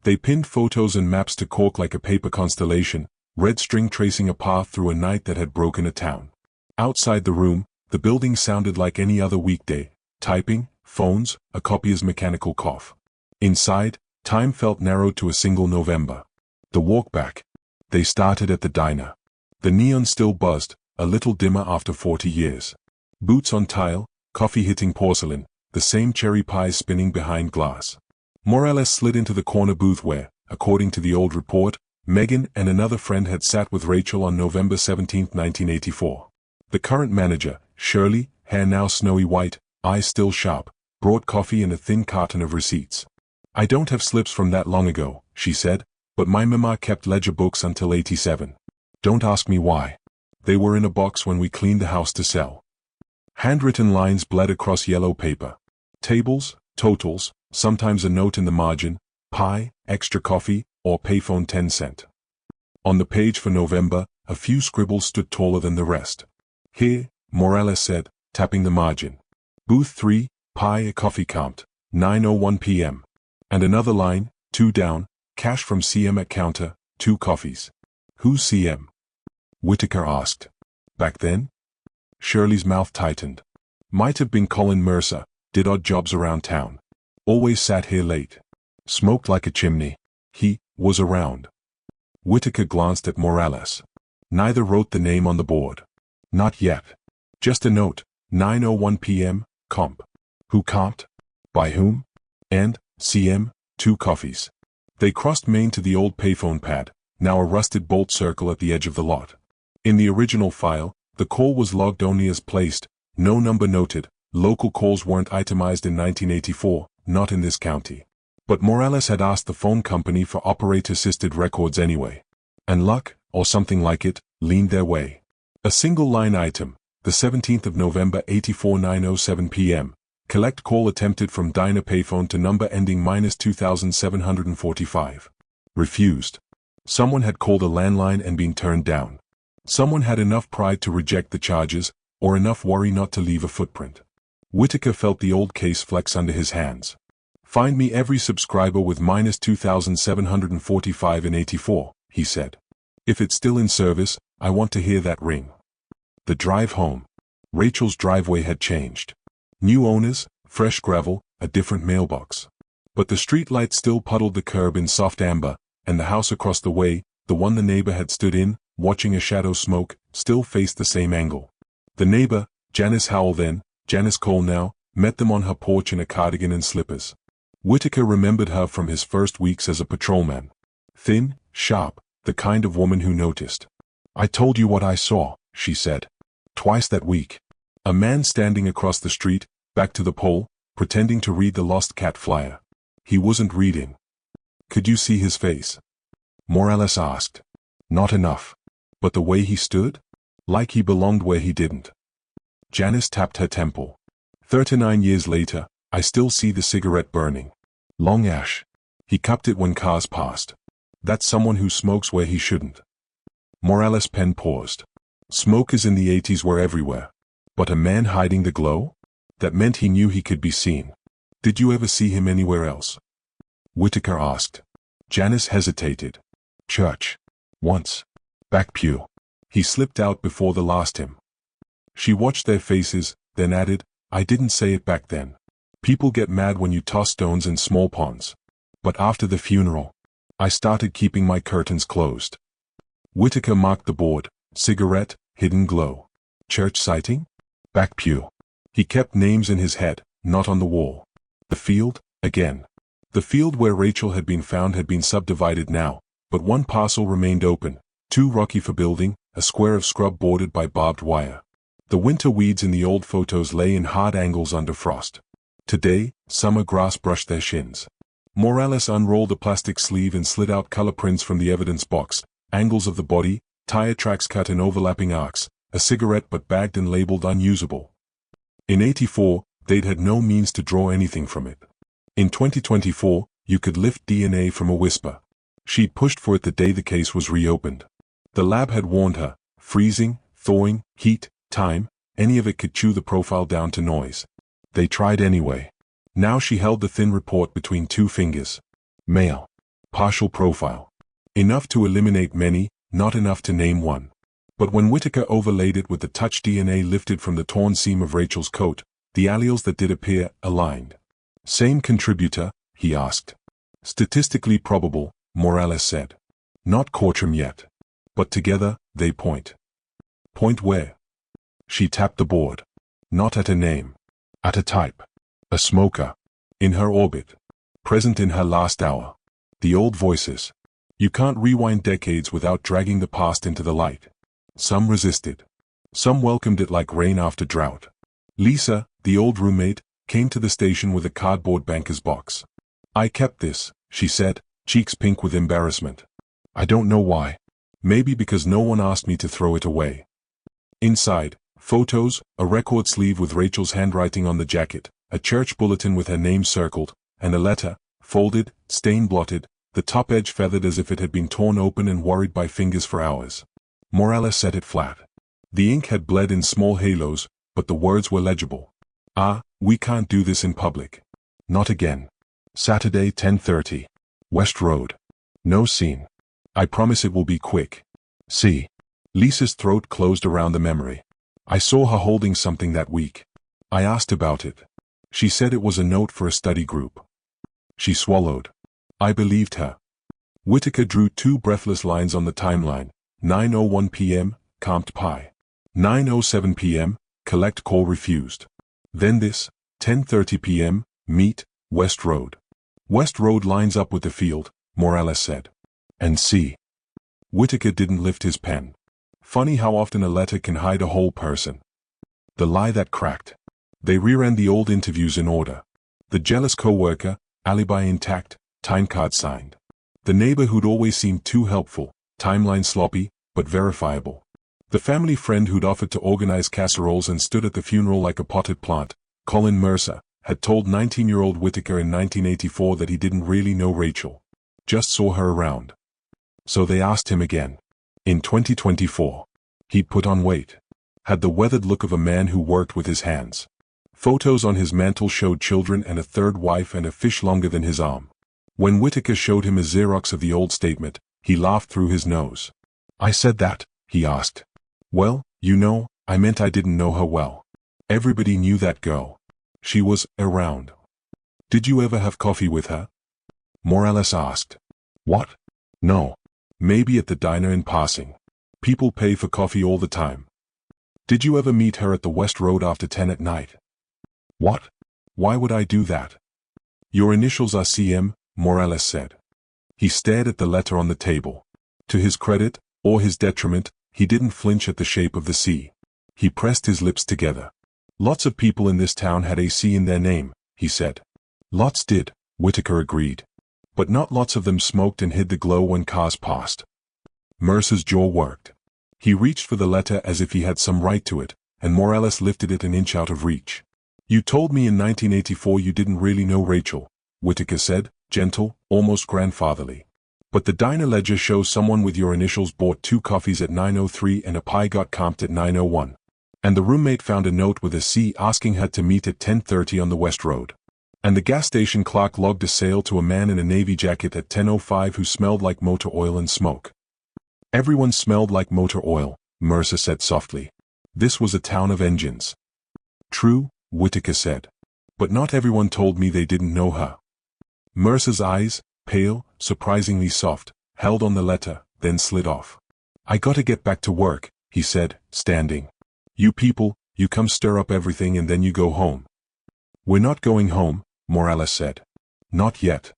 They pinned photos and maps to cork like a paper constellation, red string tracing a path through a night that had broken a town. Outside the room, the building sounded like any other weekday. Typing, phones, a copier's mechanical cough. Inside, time felt narrowed to a single November. The walk back. They started at the diner. The neon still buzzed, a little dimmer after 40 years. Boots on tile, coffee hitting porcelain, the same cherry pies spinning behind glass. Morales slid into the corner booth where, according to the old report, Megan and another friend had sat with Rachel on November 17, 1984. The current manager, Shirley, hair now snowy white, eyes still sharp, brought coffee and a thin carton of receipts. I don't have slips from that long ago, she said, but my mama kept ledger books until 87. Don't ask me why. They were in a box when we cleaned the house to sell. Handwritten lines bled across yellow paper. Tables, totals, sometimes a note in the margin, pie, extra coffee, or payphone 10 cent. On the page for November, a few scribbles stood taller than the rest. Here, Morales said, tapping the margin. Booth 3, pie a coffee count, 9:01 p.m. And another line, 2 down, cash from CM at counter, 2 coffees. Who's CM? Whitaker asked. Back then? Shirley's mouth tightened. Might have been Colin Mercer, did odd jobs around town. Always sat here late. Smoked like a chimney. He was around. Whitaker glanced at Morales. Neither wrote the name on the board. Not yet. Just a note, 9:01 p.m., comp. Who comped? By whom? And, CM, 2 coffees. They crossed Main to the old payphone pad, now a rusted bolt circle at the edge of the lot. In the original file, the call was logged only as placed, no number noted. Local calls weren't itemized in 1984, not in this county. But Morales had asked the phone company for operator-assisted records anyway. And luck, or something like it, leaned their way. A single line item, the 17th of November 84 9:07 p.m. Collect call attempted from diner payphone to number ending -2745. Refused. Someone had called a landline and been turned down. Someone had enough pride to reject the charges, or enough worry not to leave a footprint. Whitaker felt the old case flex under his hands. Find me every subscriber with -2745 in 84, he said. If it's still in service, I want to hear that ring. The drive home. Rachel's driveway had changed. New owners, fresh gravel, a different mailbox. But the street light still puddled the curb in soft amber, and the house across the way, the one the neighbor had stood in, watching a shadow smoke, still faced the same angle. The neighbor, Janice Howell then, Janice Cole now, met them on her porch in a cardigan and slippers. Whitaker remembered her from his first weeks as a patrolman. Thin, sharp, the kind of woman who noticed. I told you what I saw, she said. Twice that week. A man standing across the street, back to the pole, pretending to read the lost cat flyer. He wasn't reading. Could you see his face? Morales asked. Not enough. But the way he stood? Like he belonged where he didn't. Janice tapped her temple. 39 years later, I still see the cigarette burning. Long ash. He cupped it when cars passed. That's someone who smokes where he shouldn't. Morales' pen paused. Smokers in the 80s were everywhere. But a man hiding the glow? That meant he knew he could be seen. Did you ever see him anywhere else? Whitaker asked. Janice hesitated. Church. Once. Back pew. He slipped out before the last hymn. She watched their faces, then added, I didn't say it back then. People get mad when you toss stones in small ponds. But after the funeral, I started keeping my curtains closed. Whitaker marked the board, cigarette, hidden glow. Church sighting? Back pew. He kept names in his head, not on the wall. The field, again. The field where Rachel had been found had been subdivided now, but one parcel remained open, too rocky for building, a square of scrub bordered by barbed wire. The winter weeds in the old photos lay in hard angles under frost. Today, summer grass brushed their shins. Morales unrolled the plastic sleeve and slid out color prints from the evidence box, angles of the body, tire tracks cut in overlapping arcs, a cigarette but bagged and labeled unusable. In '84, they'd had no means to draw anything from it. In 2024, you could lift DNA from a whisper. She'd pushed for it the day the case was reopened. The lab had warned her, freezing, thawing, heat, time, any of it could chew the profile down to noise. They tried anyway. Now she held the thin report between two fingers. Male. Partial profile. Enough to eliminate many, not enough to name one. But when Whitaker overlaid it with the touch DNA lifted from the torn seam of Rachel's coat, the alleles that did appear aligned. Same contributor, he asked. Statistically probable, Morales said. Not courtroom yet. But together, they point. Point where? She tapped the board. Not at a name. At a type. A smoker. In her orbit. Present in her last hour. The old voices. You can't rewind decades without dragging the past into the light. Some resisted. Some welcomed it like rain after drought. Lisa, the old roommate, came to the station with a cardboard banker's box. I kept this, she said, cheeks pink with embarrassment. I don't know why. Maybe because no one asked me to throw it away. Inside, photos, a record sleeve with Rachel's handwriting on the jacket, a church bulletin with her name circled, and a letter, folded, stain-blotted, the top edge feathered as if it had been torn open and worried by fingers for hours. Morales set it flat. The ink had bled in small halos, but the words were legible. We can't do this in public. Not again. Saturday 10:30. West Road. No scene. I promise it will be quick. See. Lisa's throat closed around the memory. I saw her holding something that week. I asked about it. She said it was a note for a study group. She swallowed. I believed her. Whitaker drew two breathless lines on the timeline. 9:01 p.m., comped pi. 9:07 p.m., collect call refused. Then this, 10:30 p.m., meet, West Road. West Road lines up with the field, Morales said. And see. Whitaker didn't lift his pen. Funny how often a letter can hide a whole person. The lie that cracked. They reran the old interviews in order. The jealous co-worker, alibi intact, time card signed. The neighbor who'd always seemed too helpful, timeline sloppy, but verifiable. The family friend who'd offered to organize casseroles and stood at the funeral like a potted plant, Colin Mercer, had told 19-year-old Whitaker in 1984 that he didn't really know Rachel. Just saw her around. So they asked him again. In 2024. He'd put on weight. Had the weathered look of a man who worked with his hands. Photos on his mantle showed children and a third wife and a fish longer than his arm. When Whitaker showed him a Xerox of the old statement, he laughed through his nose. I said that, he asked. Well, you know, I meant I didn't know her well. Everybody knew that girl. She was around. Did you ever have coffee with her? Morales asked. What? No. Maybe at the diner in passing. People pay for coffee all the time. Did you ever meet her at the West Road after 10 at night? What? Why would I do that? Your initials are CM, Morales said. He stared at the letter on the table. To his credit, or his detriment, he didn't flinch at the shape of the C. He pressed his lips together. Lots of people in this town had a C in their name, he said. Lots did, Whitaker agreed. But not lots of them smoked and hid the glow when cars passed. Mercer's jaw worked. He reached for the letter as if he had some right to it, and Morales lifted it an inch out of reach. You told me in 1984 you didn't really know Rachel, Whitaker said, gentle, almost grandfatherly. But the diner ledger shows someone with your initials bought 2 coffees at 9:03 and a pie got comped at 9:01. And the roommate found a note with a C asking her to meet at 10:30 on the West Road. And the gas station clerk logged a sale to a man in a navy jacket at 10:05 who smelled like motor oil and smoke. Everyone smelled like motor oil, Mercer said softly. This was a town of engines. True, Whitaker said. But not everyone told me they didn't know her. Mercer's eyes, pale, surprisingly soft, held on the letter, then slid off. I gotta get back to work, he said, standing. You people, you come stir up everything and then you go home. We're not going home, Morales said. Not yet.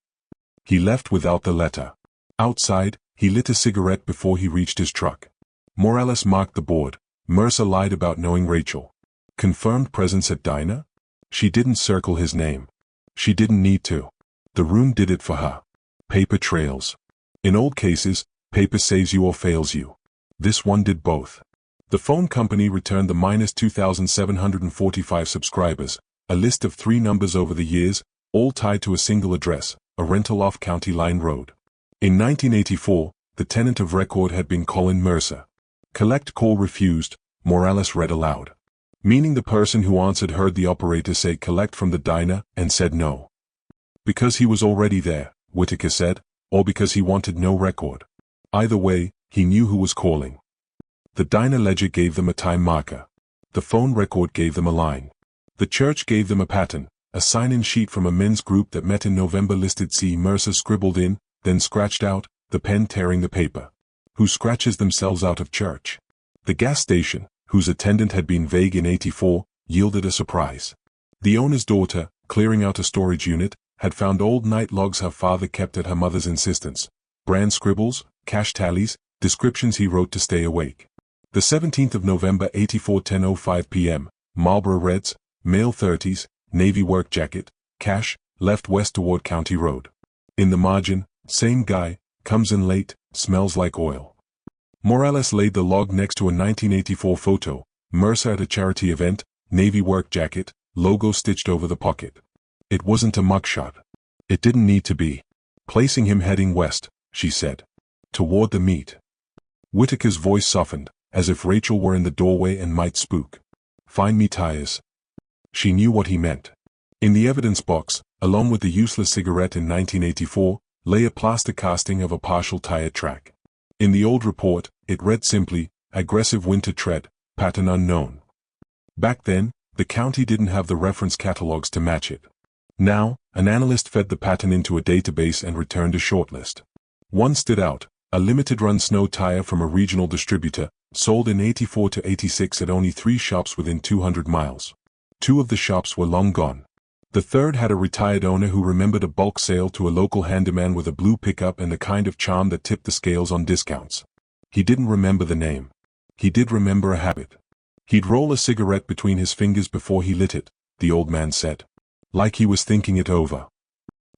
He left without the letter. Outside, he lit a cigarette before he reached his truck. Morales marked the board, Mercer lied about knowing Rachel. Confirmed presence at diner? She didn't circle his name. She didn't need to. The room did it for her. Paper trails. In old cases, paper saves you or fails you. This one did both. The phone company returned the -2,745 subscribers, a list of 3 numbers over the years, all tied to a single address, a rental off County Line Road. In 1984, the tenant of record had been Colin Mercer. Collect call refused, Morales read aloud. Meaning the person who answered heard the operator say collect from the diner and said no. Because he was already there, Whitaker said, or because he wanted no record. Either way, he knew who was calling. The diner ledger gave them a time marker. The phone record gave them a line. The church gave them a pattern, a sign-in sheet from a men's group that met in November listed C. Mercer scribbled in, then scratched out, the pen tearing the paper. Who scratches themselves out of church? The gas station, whose attendant had been vague in '84, yielded a surprise. The owner's daughter, clearing out a storage unit, had found old night logs her father kept at her mother's insistence. Brand scribbles, cash tallies, descriptions he wrote to stay awake. The 17th of November '84 10:05 p.m., Marlboro Reds, male 30s, navy work jacket, cash, left west toward County Road. In the margin, same guy, comes in late, smells like oil. Morales laid the log next to a 1984 photo, Mercer at a charity event, navy work jacket, logo stitched over the pocket. It wasn't a mugshot. It didn't need to be. Placing him heading west, she said. Toward the meet. Whitaker's voice softened, as if Rachel were in the doorway and might spook. Find me tires. She knew what he meant. In the evidence box, along with the useless cigarette in 1984, lay a plaster casting of a partial tire track. In the old report, it read simply, aggressive winter tread, pattern unknown. Back then, the county didn't have the reference catalogs to match it. Now, an analyst fed the pattern into a database and returned a shortlist. One stood out, a limited-run snow tire from a regional distributor, sold in '84 to '86 at only 3 shops within 200 miles. 2 of the shops were long gone. The third had a retired owner who remembered a bulk sale to a local handyman with a blue pickup and the kind of charm that tipped the scales on discounts. He didn't remember the name. He did remember a habit. He'd roll a cigarette between his fingers before he lit it, the old man said. Like he was thinking it over.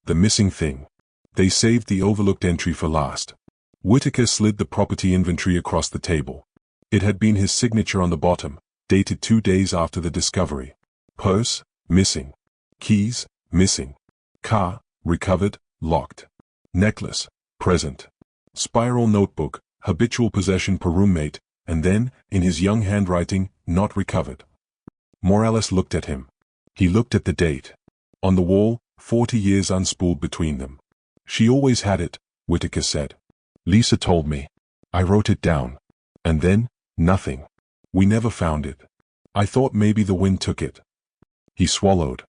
The missing thing. They saved the overlooked entry for last. Whitaker slid the property inventory across the table. It had been his signature on the bottom, dated 2 days after the discovery. Purse, missing. Keys, missing. Car, recovered, locked. Necklace, present. Spiral notebook, habitual possession per roommate, and then, in his young handwriting, not recovered. Morales looked at him. He looked at the date. On the wall, 40 years unspooled between them. She always had it, Whitaker said. Lisa told me. I wrote it down. And then, nothing. We never found it. I thought maybe the wind took it. He swallowed.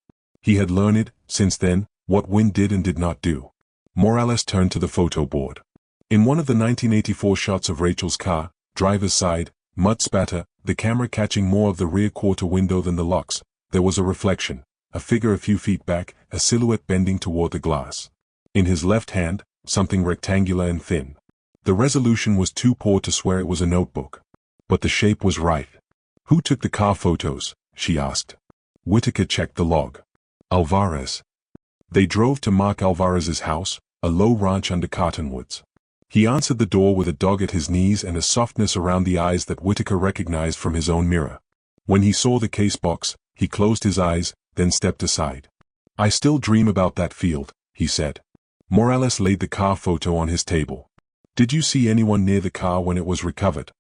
He had learned, since then, what wind did and did not do. Morales turned to the photo board. In one of the 1984 shots of Rachel's car, driver's side, mud spatter, the camera catching more of the rear quarter window than the locks, there was a reflection, a figure a few feet back, a silhouette bending toward the glass. In his left hand, something rectangular and thin. The resolution was too poor to swear it was a notebook. But the shape was right. Who took the car photos? She asked. Whitaker checked the log. Alvarez. They drove to Mark Alvarez's house, a low ranch under cottonwoods. He answered the door with a dog at his knees and a softness around the eyes that Whitaker recognized from his own mirror. When he saw the case box, he closed his eyes, then stepped aside. I still dream about that field, he said. Morales laid the car photo on his table. Did you see anyone near the car when it was recovered?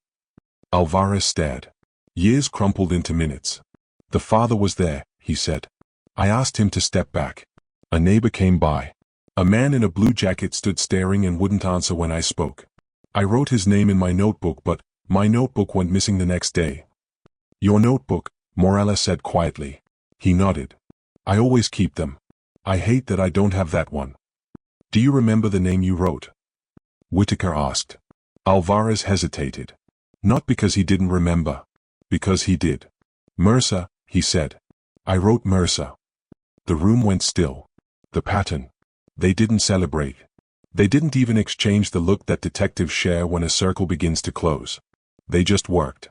Alvarez stared. Years crumpled into minutes. The father was there, he said. I asked him to step back. A neighbor came by. A man in a blue jacket stood staring and wouldn't answer when I spoke. I wrote his name in my notebook, but my notebook went missing the next day. Your notebook, Morales said quietly. He nodded. I always keep them. I hate that I don't have that one. Do you remember the name you wrote? Whitaker asked. Alvarez hesitated. Not because he didn't remember. Because he did. Mercer, he said. I wrote Mercer. The room went still. The pattern. They didn't celebrate. They didn't even exchange the look that detectives share when a circle begins to close. They just worked.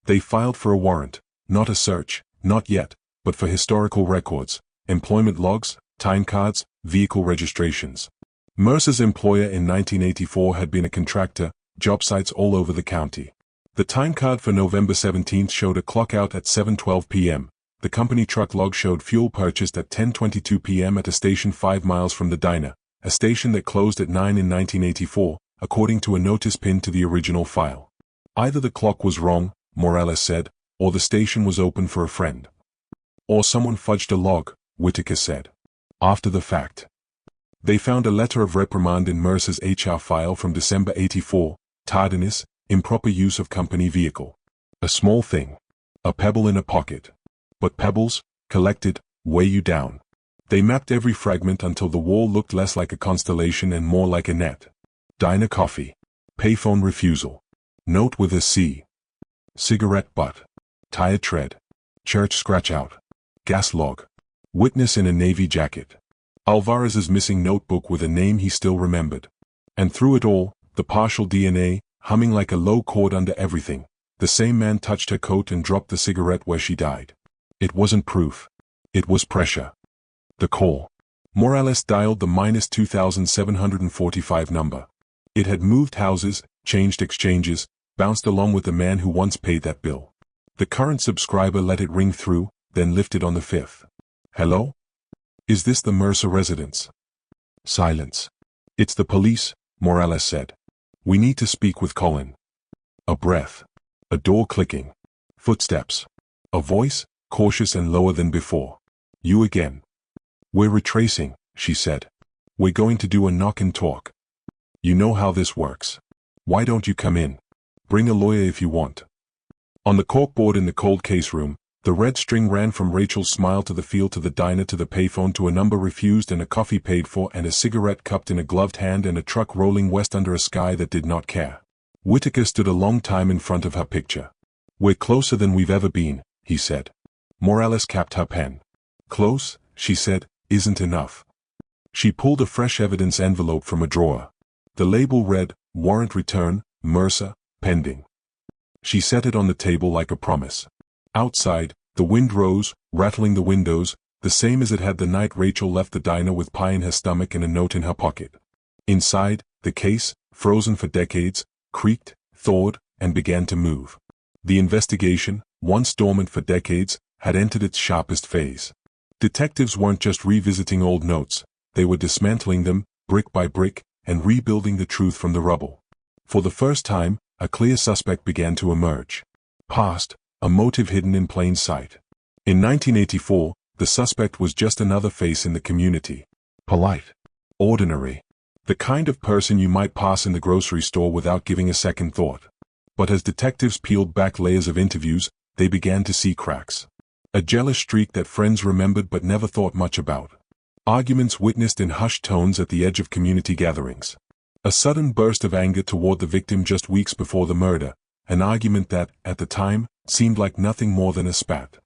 They filed for a warrant, not a search, not yet, but for historical records, employment logs, time cards, vehicle registrations. Mercer's employer in 1984 had been a contractor, job sites all over the county. The time card for November 17 showed a clock out at 7:12 p.m. The company truck log showed fuel purchased at 10:22 p.m. at a station 5 miles from the diner, a station that closed at 9 in 1984, according to a notice pinned to the original file. Either the clock was wrong, Morales said, or the station was open for a friend. Or someone fudged a log, Whitaker said. After the fact, they found a letter of reprimand in Mercer's HR file from December 84, tardiness, improper use of company vehicle. A small thing. A pebble in a pocket. But pebbles, collected, weigh you down. They mapped every fragment until the wall looked less like a constellation and more like a net. Diner coffee. Payphone refusal. Note with a C. Cigarette butt. Tire tread. Church scratch out. Gas log. Witness in a navy jacket. Alvarez's missing notebook with a name he still remembered. And through it all, the partial DNA, humming like a low chord under everything. The same man touched her coat and dropped the cigarette where she died. It wasn't proof. It was pressure. The call. Morales dialed the -2745 number. It had moved houses, changed exchanges, bounced along with the man who once paid that bill. The current subscriber let it ring through, then lifted on the fifth. Hello? Is this the Mercer residence? Silence. It's the police, Morales said. We need to speak with Colin. A breath. A door clicking. Footsteps. A voice, cautious and lower than before. You again. We're retracing, she said. We're going to do a knock and talk. You know how this works. Why don't you come in? Bring a lawyer if you want. On the corkboard in the cold case room, the red string ran from Rachel's smile to the field to the diner to the payphone to a number refused and a coffee paid for and a cigarette cupped in a gloved hand and a truck rolling west under a sky that did not care. Whitaker stood a long time in front of her picture. We're closer than we've ever been, he said. Morales capped her pen. Close, she said, isn't enough. She pulled a fresh evidence envelope from a drawer. The label read, Warrant Return, Mercer, Pending. She set it on the table like a promise. Outside, the wind rose, rattling the windows, the same as it had the night Rachel left the diner with pie in her stomach and a note in her pocket. Inside, the case, frozen for decades, creaked, thawed, and began to move. The investigation, once dormant for decades, had entered its sharpest phase. Detectives weren't just revisiting old notes, they were dismantling them, brick by brick, and rebuilding the truth from the rubble. For the first time, a clear suspect began to emerge. Past, a motive hidden in plain sight. In 1984, the suspect was just another face in the community. Polite. Ordinary. The kind of person you might pass in the grocery store without giving a second thought. But as detectives peeled back layers of interviews, they began to see cracks. A jealous streak that friends remembered but never thought much about. Arguments witnessed in hushed tones at the edge of community gatherings. A sudden burst of anger toward the victim just weeks before the murder, an argument that, at the time, seemed like nothing more than a spat.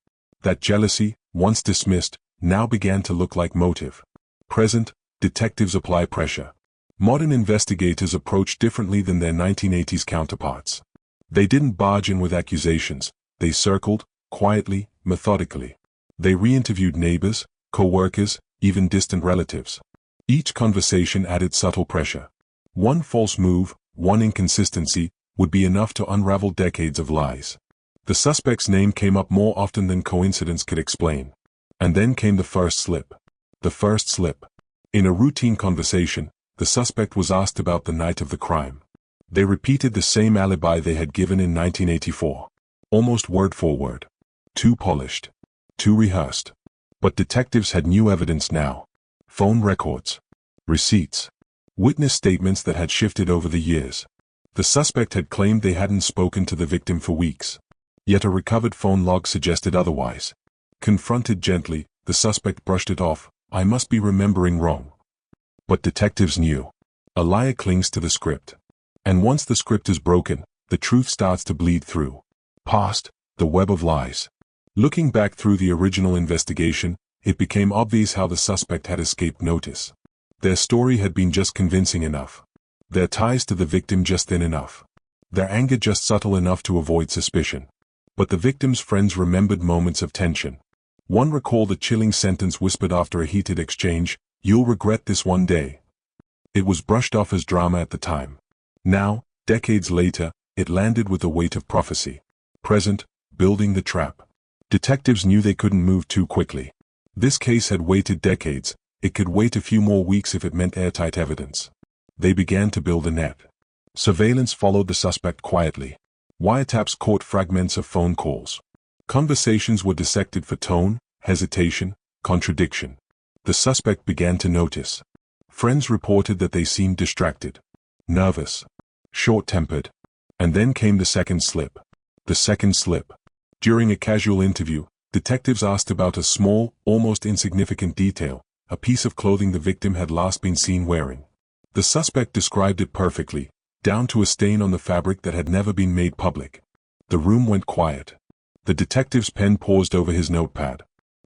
That jealousy, once dismissed, now began to look like motive. Present, detectives apply pressure. Modern investigators approach differently than their 1980s counterparts. They didn't barge in with accusations, they circled, quietly, methodically. They re-interviewed neighbors, co-workers, even distant relatives. Each conversation added subtle pressure. One false move, one inconsistency, would be enough to unravel decades of lies. The suspect's name came up more often than coincidence could explain. And then came the first slip. The first slip. In a routine conversation, the suspect was asked about the night of the crime. They repeated the same alibi they had given in 1984. Almost word for word. Too polished. Too rehearsed. But detectives had new evidence now. Phone records. Receipts. Witness statements that had shifted over the years. The suspect had claimed they hadn't spoken to the victim for weeks. Yet a recovered phone log suggested otherwise. Confronted gently, the suspect brushed it off. I must be remembering wrong. But detectives knew. A liar clings to the script. And once the script is broken, the truth starts to bleed through. Past, the web of lies. Looking back through the original investigation, it became obvious how the suspect had escaped notice. Their story had been just convincing enough. Their ties to the victim just thin enough. Their anger just subtle enough to avoid suspicion. But the victim's friends remembered moments of tension. One recalled a chilling sentence whispered after a heated exchange, "You'll regret this one day." It was brushed off as drama at the time. Now, decades later, it landed with the weight of prophecy. Present, building the trap. Detectives knew they couldn't move too quickly. This case had waited decades. It could wait a few more weeks if it meant airtight evidence. They began to build a net. Surveillance followed the suspect quietly. Wiretaps caught fragments of phone calls. Conversations were dissected for tone, hesitation, contradiction. The suspect began to notice. Friends reported that they seemed distracted, nervous, short-tempered. And then came the second slip. The second slip. During a casual interview, detectives asked about a small, almost insignificant detail, a piece of clothing the victim had last been seen wearing. The suspect described it perfectly, down to a stain on the fabric that had never been made public. The room went quiet. The detective's pen paused over his notepad.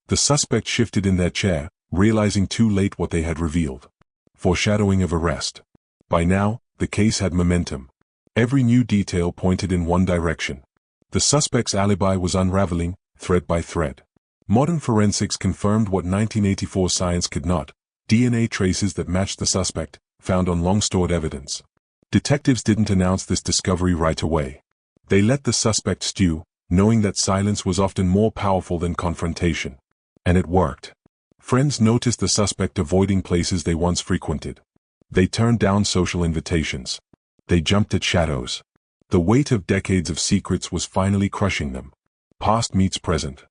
The suspect shifted in their chair, realizing too late what they had revealed. Foreshadowing of arrest. By now, the case had momentum. Every new detail pointed in one direction. The suspect's alibi was unraveling, thread by thread. Modern forensics confirmed what 1984 science could not: DNA traces that matched the suspect, found on long-stored evidence. Detectives didn't announce this discovery right away. They let the suspect stew, knowing that silence was often more powerful than confrontation. And it worked. Friends noticed the suspect avoiding places they once frequented. They turned down social invitations. They jumped at shadows. The weight of decades of secrets was finally crushing them. Past meets present.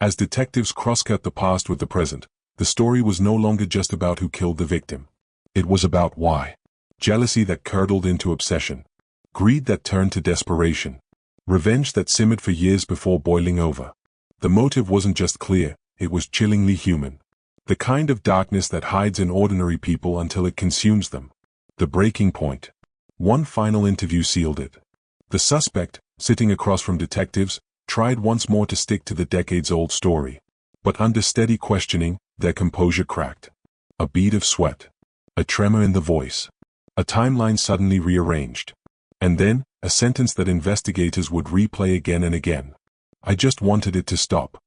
As detectives cross-cut the past with the present, the story was no longer just about who killed the victim. It was about why. Jealousy that curdled into obsession. Greed that turned to desperation. Revenge that simmered for years before boiling over. The motive wasn't just clear, it was chillingly human. The kind of darkness that hides in ordinary people until it consumes them. The breaking point. One final interview sealed it. The suspect, sitting across from detectives, tried once more to stick to the decades-old story. But under steady questioning, their composure cracked. A bead of sweat. A tremor in the voice. A timeline suddenly rearranged. And then, a sentence that investigators would replay again and again. "I just wanted it to stop."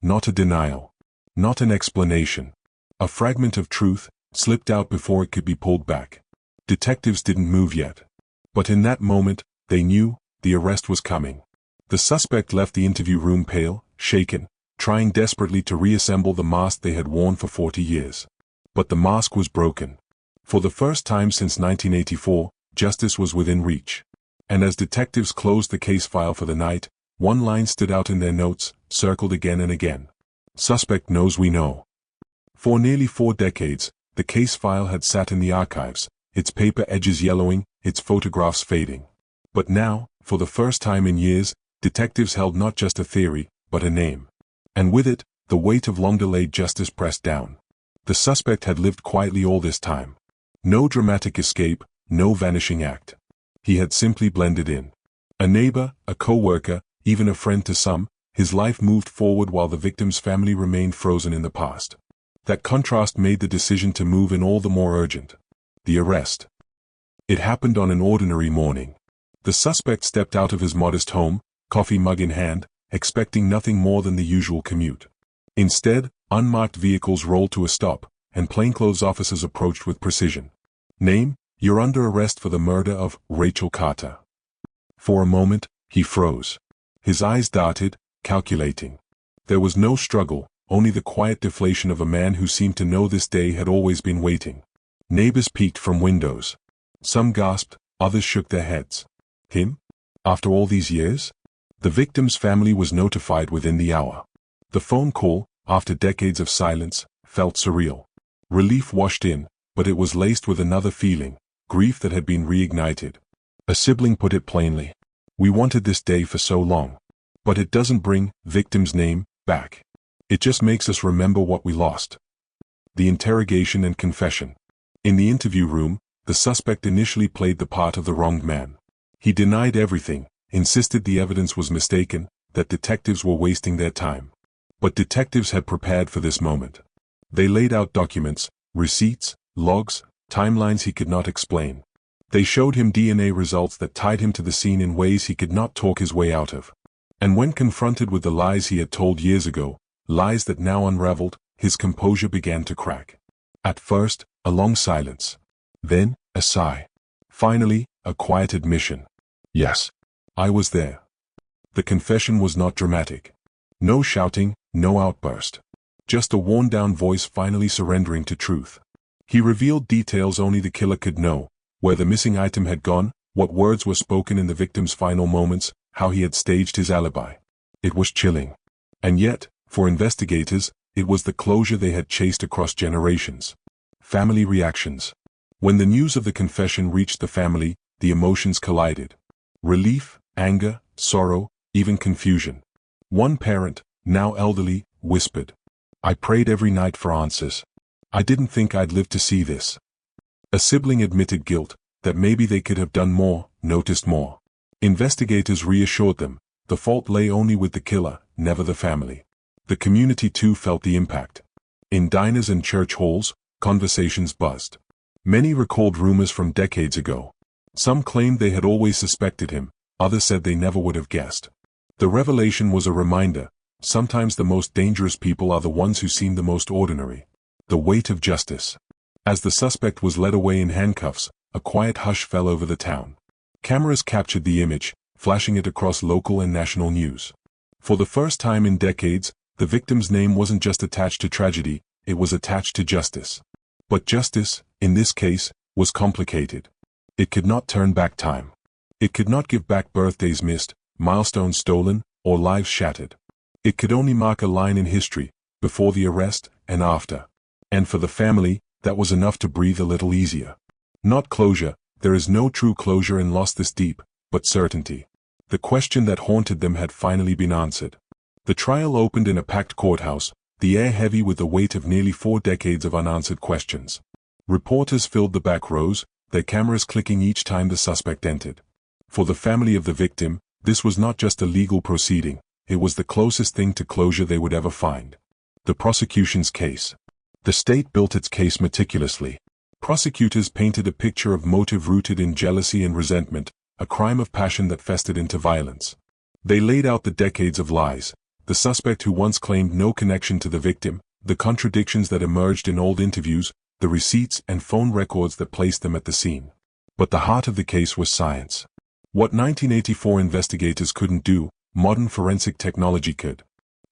Not a denial. Not an explanation. A fragment of truth, slipped out before it could be pulled back. Detectives didn't move yet. But in that moment, they knew the arrest was coming. The suspect left the interview room pale, shaken, trying desperately to reassemble the mask they had worn for 40 years. But the mask was broken. For the first time since 1984, justice was within reach. And as detectives closed the case file for the night, one line stood out in their notes, circled again and again. "Suspect knows we know." For nearly 4 decades, the case file had sat in the archives, its paper edges yellowing, its photographs fading. But now, for the first time in years, detectives held not just a theory, but a name. And with it, the weight of long-delayed justice pressed down. The suspect had lived quietly all this time. No dramatic escape, no vanishing act. He had simply blended in. A neighbor, a co-worker, even a friend to some, his life moved forward while the victim's family remained frozen in the past. That contrast made the decision to move in all the more urgent. The arrest. It happened on an ordinary morning. The suspect stepped out of his modest home, coffee mug in hand, expecting nothing more than the usual commute. Instead, unmarked vehicles rolled to a stop, and plainclothes officers approached with precision. "Name, you're under arrest for the murder of Rachel Carter." For a moment, he froze. His eyes darted, calculating. There was no struggle, only the quiet deflation of a man who seemed to know this day had always been waiting. Neighbors peeked from windows. Some gasped, others shook their heads. Him? After all these years? The victim's family was notified within the hour. The phone call, after decades of silence, felt surreal. Relief washed in, but it was laced with another feeling, grief that had been reignited. A sibling put it plainly. "We wanted this day for so long. But it doesn't bring victim's name back. It just makes us remember what we lost." The interrogation and confession. In the interview room, the suspect initially played the part of the wronged man. He denied everything, insisted the evidence was mistaken, that detectives were wasting their time. But detectives had prepared for this moment. They laid out documents, receipts, logs, timelines he could not explain. They showed him DNA results that tied him to the scene in ways he could not talk his way out of. And when confronted with the lies he had told years ago, lies that now unraveled, his composure began to crack. At first, a long silence. Then, a sigh. Finally, a quiet admission. Yes, I was there. The confession was not dramatic. No shouting, no outburst. Just a worn-down voice finally surrendering to truth. He revealed details only the killer could know, where the missing item had gone, what words were spoken in the victim's final moments, how he had staged his alibi. It was chilling. And yet, for investigators, it was the closure they had chased across generations. Family reactions. When the news of the confession reached the family, the emotions collided. Relief, anger, sorrow, even confusion. One parent, now elderly, whispered, "I prayed every night for answers. I didn't think I'd live to see this." A sibling admitted guilt, that maybe they could have done more, noticed more. Investigators reassured them, the fault lay only with the killer, never the family. The community too felt the impact. In diners and church halls, conversations buzzed. Many recalled rumors from decades ago. Some claimed they had always suspected him, others said they never would have guessed. The revelation was a reminder, sometimes the most dangerous people are the ones who seem the most ordinary. The weight of justice. As the suspect was led away in handcuffs, a quiet hush fell over the town. Cameras captured the image, flashing it across local and national news. For the first time in decades, the victim's name wasn't just attached to tragedy, it was attached to justice. But justice, in this case, was complicated. It could not turn back time. It could not give back birthdays missed, milestones stolen, or lives shattered. It could only mark a line in history, before the arrest, and after. And for the family, that was enough to breathe a little easier. Not closure, there is no true closure in loss this deep, but certainty. The question that haunted them had finally been answered. The trial opened in a packed courthouse, the air heavy with the weight of nearly 4 decades of unanswered questions. Reporters filled the back rows, their cameras clicking each time the suspect entered. For the family of the victim, this was not just a legal proceeding, it was the closest thing to closure they would ever find. The prosecution's case. The state built its case meticulously. Prosecutors painted a picture of motive rooted in jealousy and resentment, a crime of passion that festered into violence. They laid out the decades of lies, the suspect who once claimed no connection to the victim, the contradictions that emerged in old interviews, the receipts and phone records that placed them at the scene. But the heart of the case was science. What 1984 investigators couldn't do, modern forensic technology could.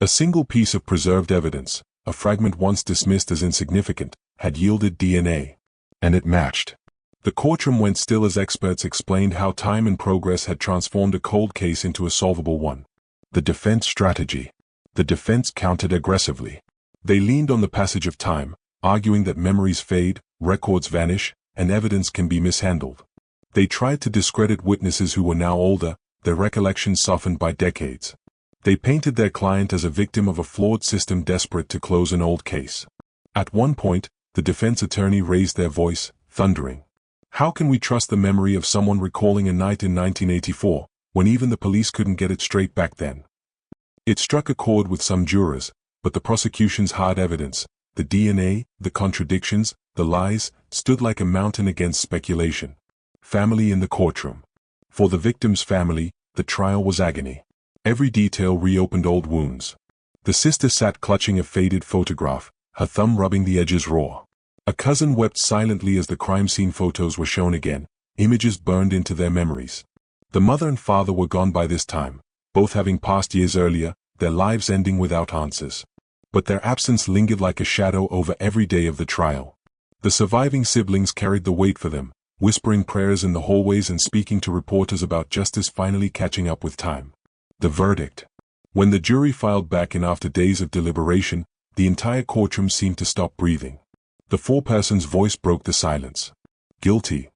A single piece of preserved evidence, a fragment once dismissed as insignificant, had yielded DNA. And it matched. The courtroom went still as experts explained how time and progress had transformed a cold case into a solvable one. The defense strategy. The defense countered aggressively. They leaned on the passage of time, arguing that memories fade, records vanish, and evidence can be mishandled. They tried to discredit witnesses who were now older, their recollections softened by decades. They painted their client as a victim of a flawed system desperate to close an old case. At one point, the defense attorney raised their voice, thundering. How can we trust the memory of someone recalling a night in 1984, when even the police couldn't get it straight back then? It struck a chord with some jurors, but the prosecution's hard evidence, the DNA, the contradictions, the lies, stood like a mountain against speculation. Family in the courtroom. For the victim's family, the trial was agony. Every detail reopened old wounds. The sister sat clutching a faded photograph, her thumb rubbing the edges raw. A cousin wept silently as the crime scene photos were shown again, images burned into their memories. The mother and father were gone by this time, both having passed years earlier, their lives ending without answers. But their absence lingered like a shadow over every day of the trial. The surviving siblings carried the weight for them, whispering prayers in the hallways and speaking to reporters about justice finally catching up with time. The verdict. When the jury filed back in after days of deliberation, the entire courtroom seemed to stop breathing. The foreperson's voice broke the silence. Guilty.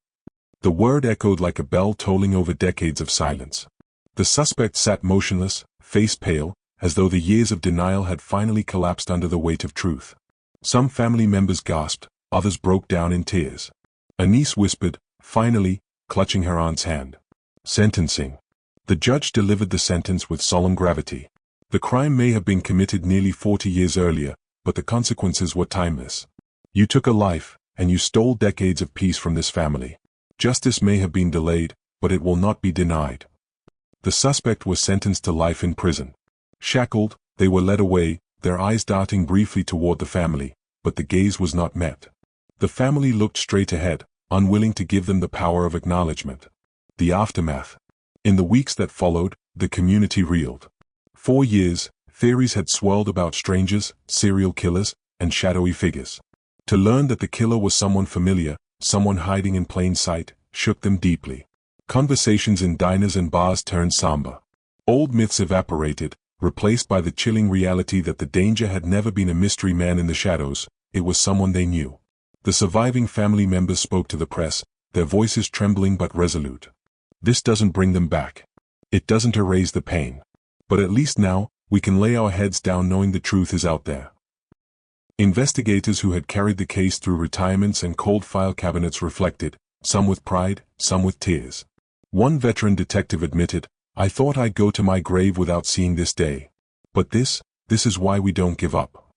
The word echoed like a bell tolling over decades of silence. The suspect sat motionless, face pale, as though the years of denial had finally collapsed under the weight of truth. Some family members gasped, others broke down in tears. A niece whispered, finally, clutching her aunt's hand. Sentencing. The judge delivered the sentence with solemn gravity. The crime may have been committed nearly 40 years earlier, but the consequences were timeless. You took a life, and you stole decades of peace from this family. Justice may have been delayed, but it will not be denied. The suspect was sentenced to life in prison. Shackled, they were led away, their eyes darting briefly toward the family, but the gaze was not met. The family looked straight ahead, unwilling to give them the power of acknowledgement. The aftermath. In the weeks that followed, the community reeled. For years, theories had swirled about strangers, serial killers, and shadowy figures. To learn that the killer was someone familiar, someone hiding in plain sight, shook them deeply. Conversations in diners and bars turned somber. Old myths evaporated, replaced by the chilling reality that the danger had never been a mystery man in the shadows, it was someone they knew. The surviving family members spoke to the press, their voices trembling but resolute. This doesn't bring them back. It doesn't erase the pain. But at least now, we can lay our heads down knowing the truth is out there. Investigators who had carried the case through retirements and cold file cabinets reflected, some with pride, some with tears. One veteran detective admitted, "I thought I'd go to my grave without seeing this day. But this is why we don't give up."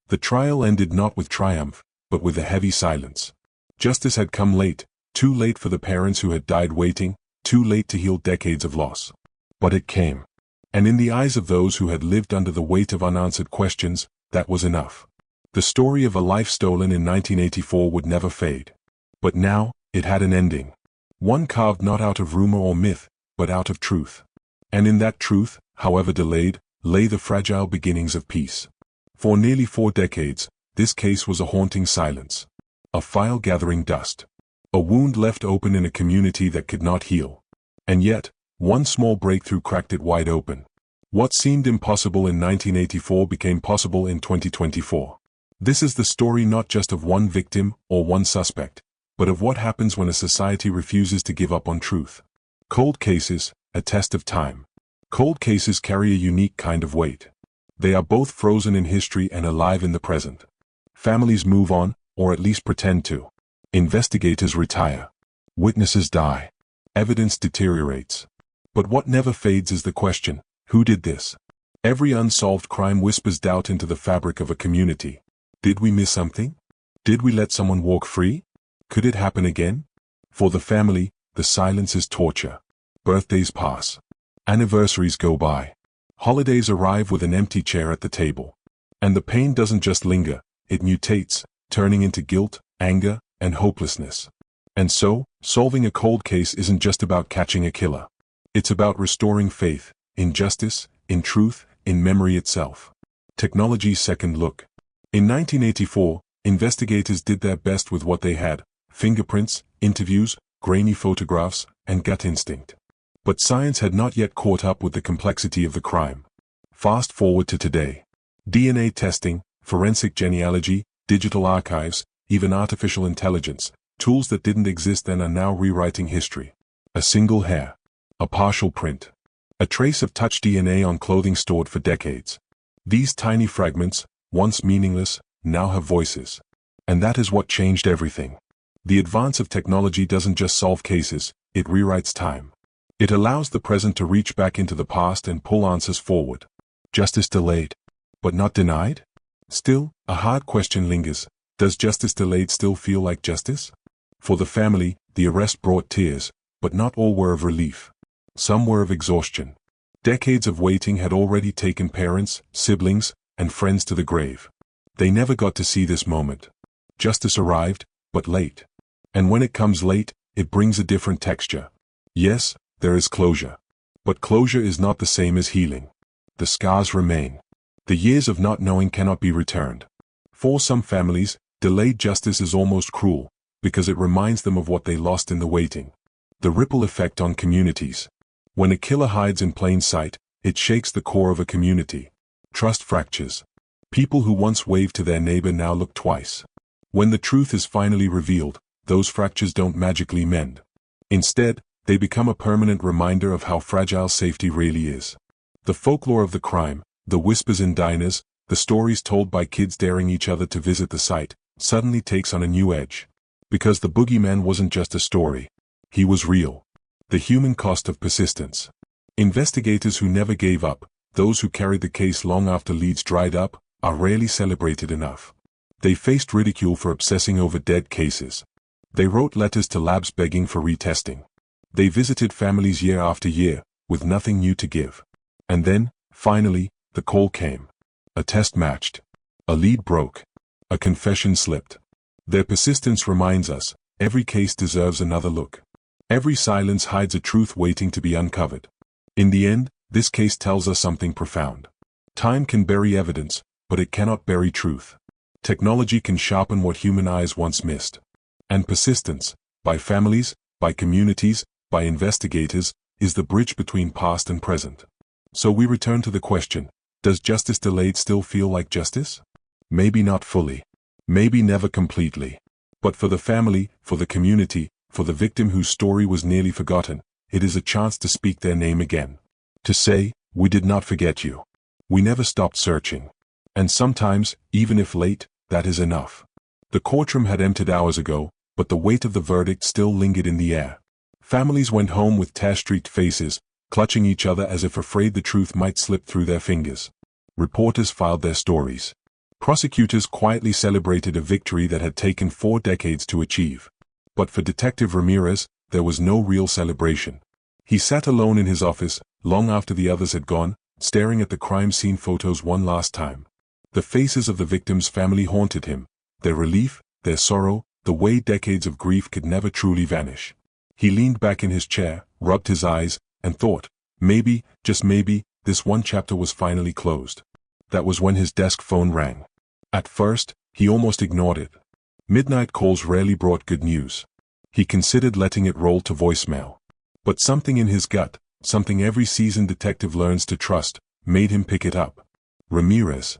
The trial ended not with triumph, but with a heavy silence. Justice had come late, too late for the parents who had died waiting, too late to heal decades of loss. But it came. And in the eyes of those who had lived under the weight of unanswered questions, that was enough. The story of a life stolen in 1984 would never fade. But now, it had an ending. One carved not out of rumor or myth, but out of truth. And in that truth, however delayed, lay the fragile beginnings of peace. For nearly 4 decades, this case was a haunting silence. A file gathering dust. A wound left open in a community that could not heal. And yet, one small breakthrough cracked it wide open. What seemed impossible in 1984 became possible in 2024. This is the story not just of one victim or one suspect, but of what happens when a society refuses to give up on truth. Cold cases, a test of time. Cold cases carry a unique kind of weight. They are both frozen in history and alive in the present. Families move on, or at least pretend to. Investigators retire. Witnesses die. Evidence deteriorates. But what never fades is the question, who did this? Every unsolved crime whispers doubt into the fabric of a community. Did we miss something? Did we let someone walk free? Could it happen again? For the family, the silence is torture. Birthdays pass. Anniversaries go by. Holidays arrive with an empty chair at the table. And the pain doesn't just linger, it mutates, turning into guilt, anger, and hopelessness. And so, solving a cold case isn't just about catching a killer. It's about restoring faith, in justice, in truth, in memory itself. Technology's second look. In 1984, investigators did their best with what they had: fingerprints, interviews, grainy photographs, and gut instinct. But science had not yet caught up with the complexity of the crime. Fast forward to today. DNA testing, forensic genealogy, digital archives, even artificial intelligence, tools that didn't exist then are now rewriting history. A single hair. A partial print. A trace of touch DNA on clothing stored for decades. These tiny fragments, once meaningless, now have voices. And that is what changed everything. The advance of technology doesn't just solve cases, it rewrites time. It allows the present to reach back into the past and pull answers forward. Justice delayed, but not denied? Still, a hard question lingers. Does justice delayed still feel like justice? For the family, the arrest brought tears, but not all were of relief. Some were of exhaustion. Decades of waiting had already taken parents, siblings, and friends to the grave. They never got to see this moment. Justice arrived, but late. And when it comes late, it brings a different texture. Yes, there is closure. But closure is not the same as healing. The scars remain. The years of not knowing cannot be returned. For some families, delayed justice is almost cruel, because it reminds them of what they lost in the waiting. The ripple effect on communities. When a killer hides in plain sight, it shakes the core of a community. Trust fractures. People who once waved to their neighbor now look twice. When the truth is finally revealed, those fractures don't magically mend. Instead, they become a permanent reminder of how fragile safety really is. The folklore of the crime, the whispers in diners, the stories told by kids daring each other to visit the site, suddenly takes on a new edge. Because the boogeyman wasn't just a story. He was real. The human cost of persistence. Investigators who never gave up, those who carried the case long after leads dried up, are rarely celebrated enough. They faced ridicule for obsessing over dead cases. They wrote letters to labs begging for retesting. They visited families year after year, with nothing new to give. And then, finally, the call came. A test matched. A lead broke. A confession slipped. Their persistence reminds us, every case deserves another look. Every silence hides a truth waiting to be uncovered. In the end, this case tells us something profound. Time can bury evidence, but it cannot bury truth. Technology can sharpen what human eyes once missed. And persistence, by families, by communities, by investigators, is the bridge between past and present. So we return to the question, does justice delayed still feel like justice? Maybe not fully. Maybe never completely. But for the family, for the community, for the victim whose story was nearly forgotten, it is a chance to speak their name again. To say, we did not forget you. We never stopped searching. And sometimes, even if late, that is enough. The courtroom had emptied hours ago, but the weight of the verdict still lingered in the air. Families went home with tear-streaked faces, clutching each other as if afraid the truth might slip through their fingers. Reporters filed their stories. Prosecutors quietly celebrated a victory that had taken 4 decades to achieve. But for Detective Ramirez, there was no real celebration. He sat alone in his office, long after the others had gone, staring at the crime scene photos one last time. The faces of the victims' family haunted him, their relief, their sorrow, the way decades of grief could never truly vanish. He leaned back in his chair, rubbed his eyes, and thought, maybe, just maybe, this one chapter was finally closed. That was when his desk phone rang. At first, he almost ignored it. Midnight calls rarely brought good news. He considered letting it roll to voicemail. But something in his gut, something every seasoned detective learns to trust, made him pick it up. Ramirez.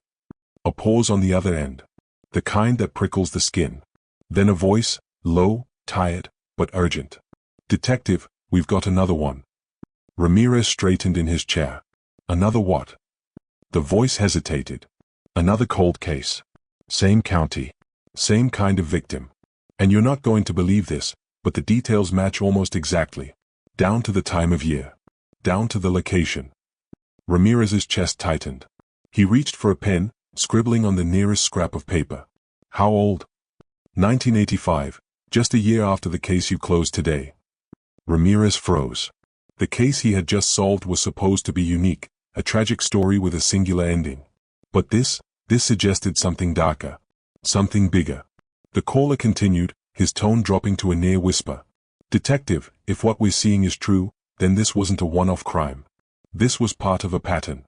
A pause on the other end. The kind that prickles the skin. Then a voice, low, tired, but urgent. Detective, we've got another one. Ramirez straightened in his chair. Another what? The voice hesitated. Another cold case. Same county. Same kind of victim. And you're not going to believe this, but the details match almost exactly. Down to the time of year. Down to the location. Ramirez's chest tightened. He reached for a pen, scribbling on the nearest scrap of paper. How old? 1985, just a year after the case you closed today. Ramirez froze. The case he had just solved was supposed to be unique, a tragic story with a singular ending. But this suggested something darker. Something bigger. The caller continued, his tone dropping to a near whisper. Detective, if what we're seeing is true, then this wasn't a one-off crime. This was part of a pattern.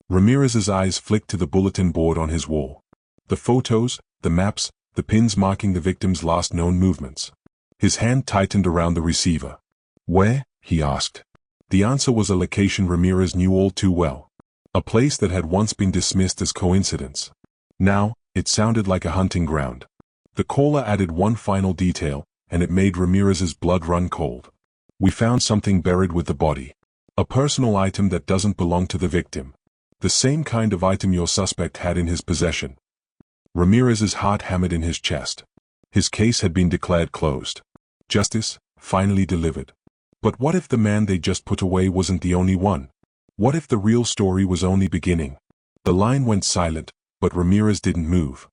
Ramirez's eyes flicked to the bulletin board on his wall. The photos, the maps, the pins marking the victim's last known movements. His hand tightened around the receiver. Where? He asked. The answer was a location Ramirez knew all too well. A place that had once been dismissed as coincidence. Now, it sounded like a hunting ground. The caller added one final detail, and it made Ramirez's blood run cold. We found something buried with the body. A personal item that doesn't belong to the victim. The same kind of item your suspect had in his possession. Ramirez's heart hammered in his chest. His case had been declared closed. Justice, finally delivered. But what if the man they just put away wasn't the only one? What if the real story was only beginning? The line went silent, but Ramirez didn't move.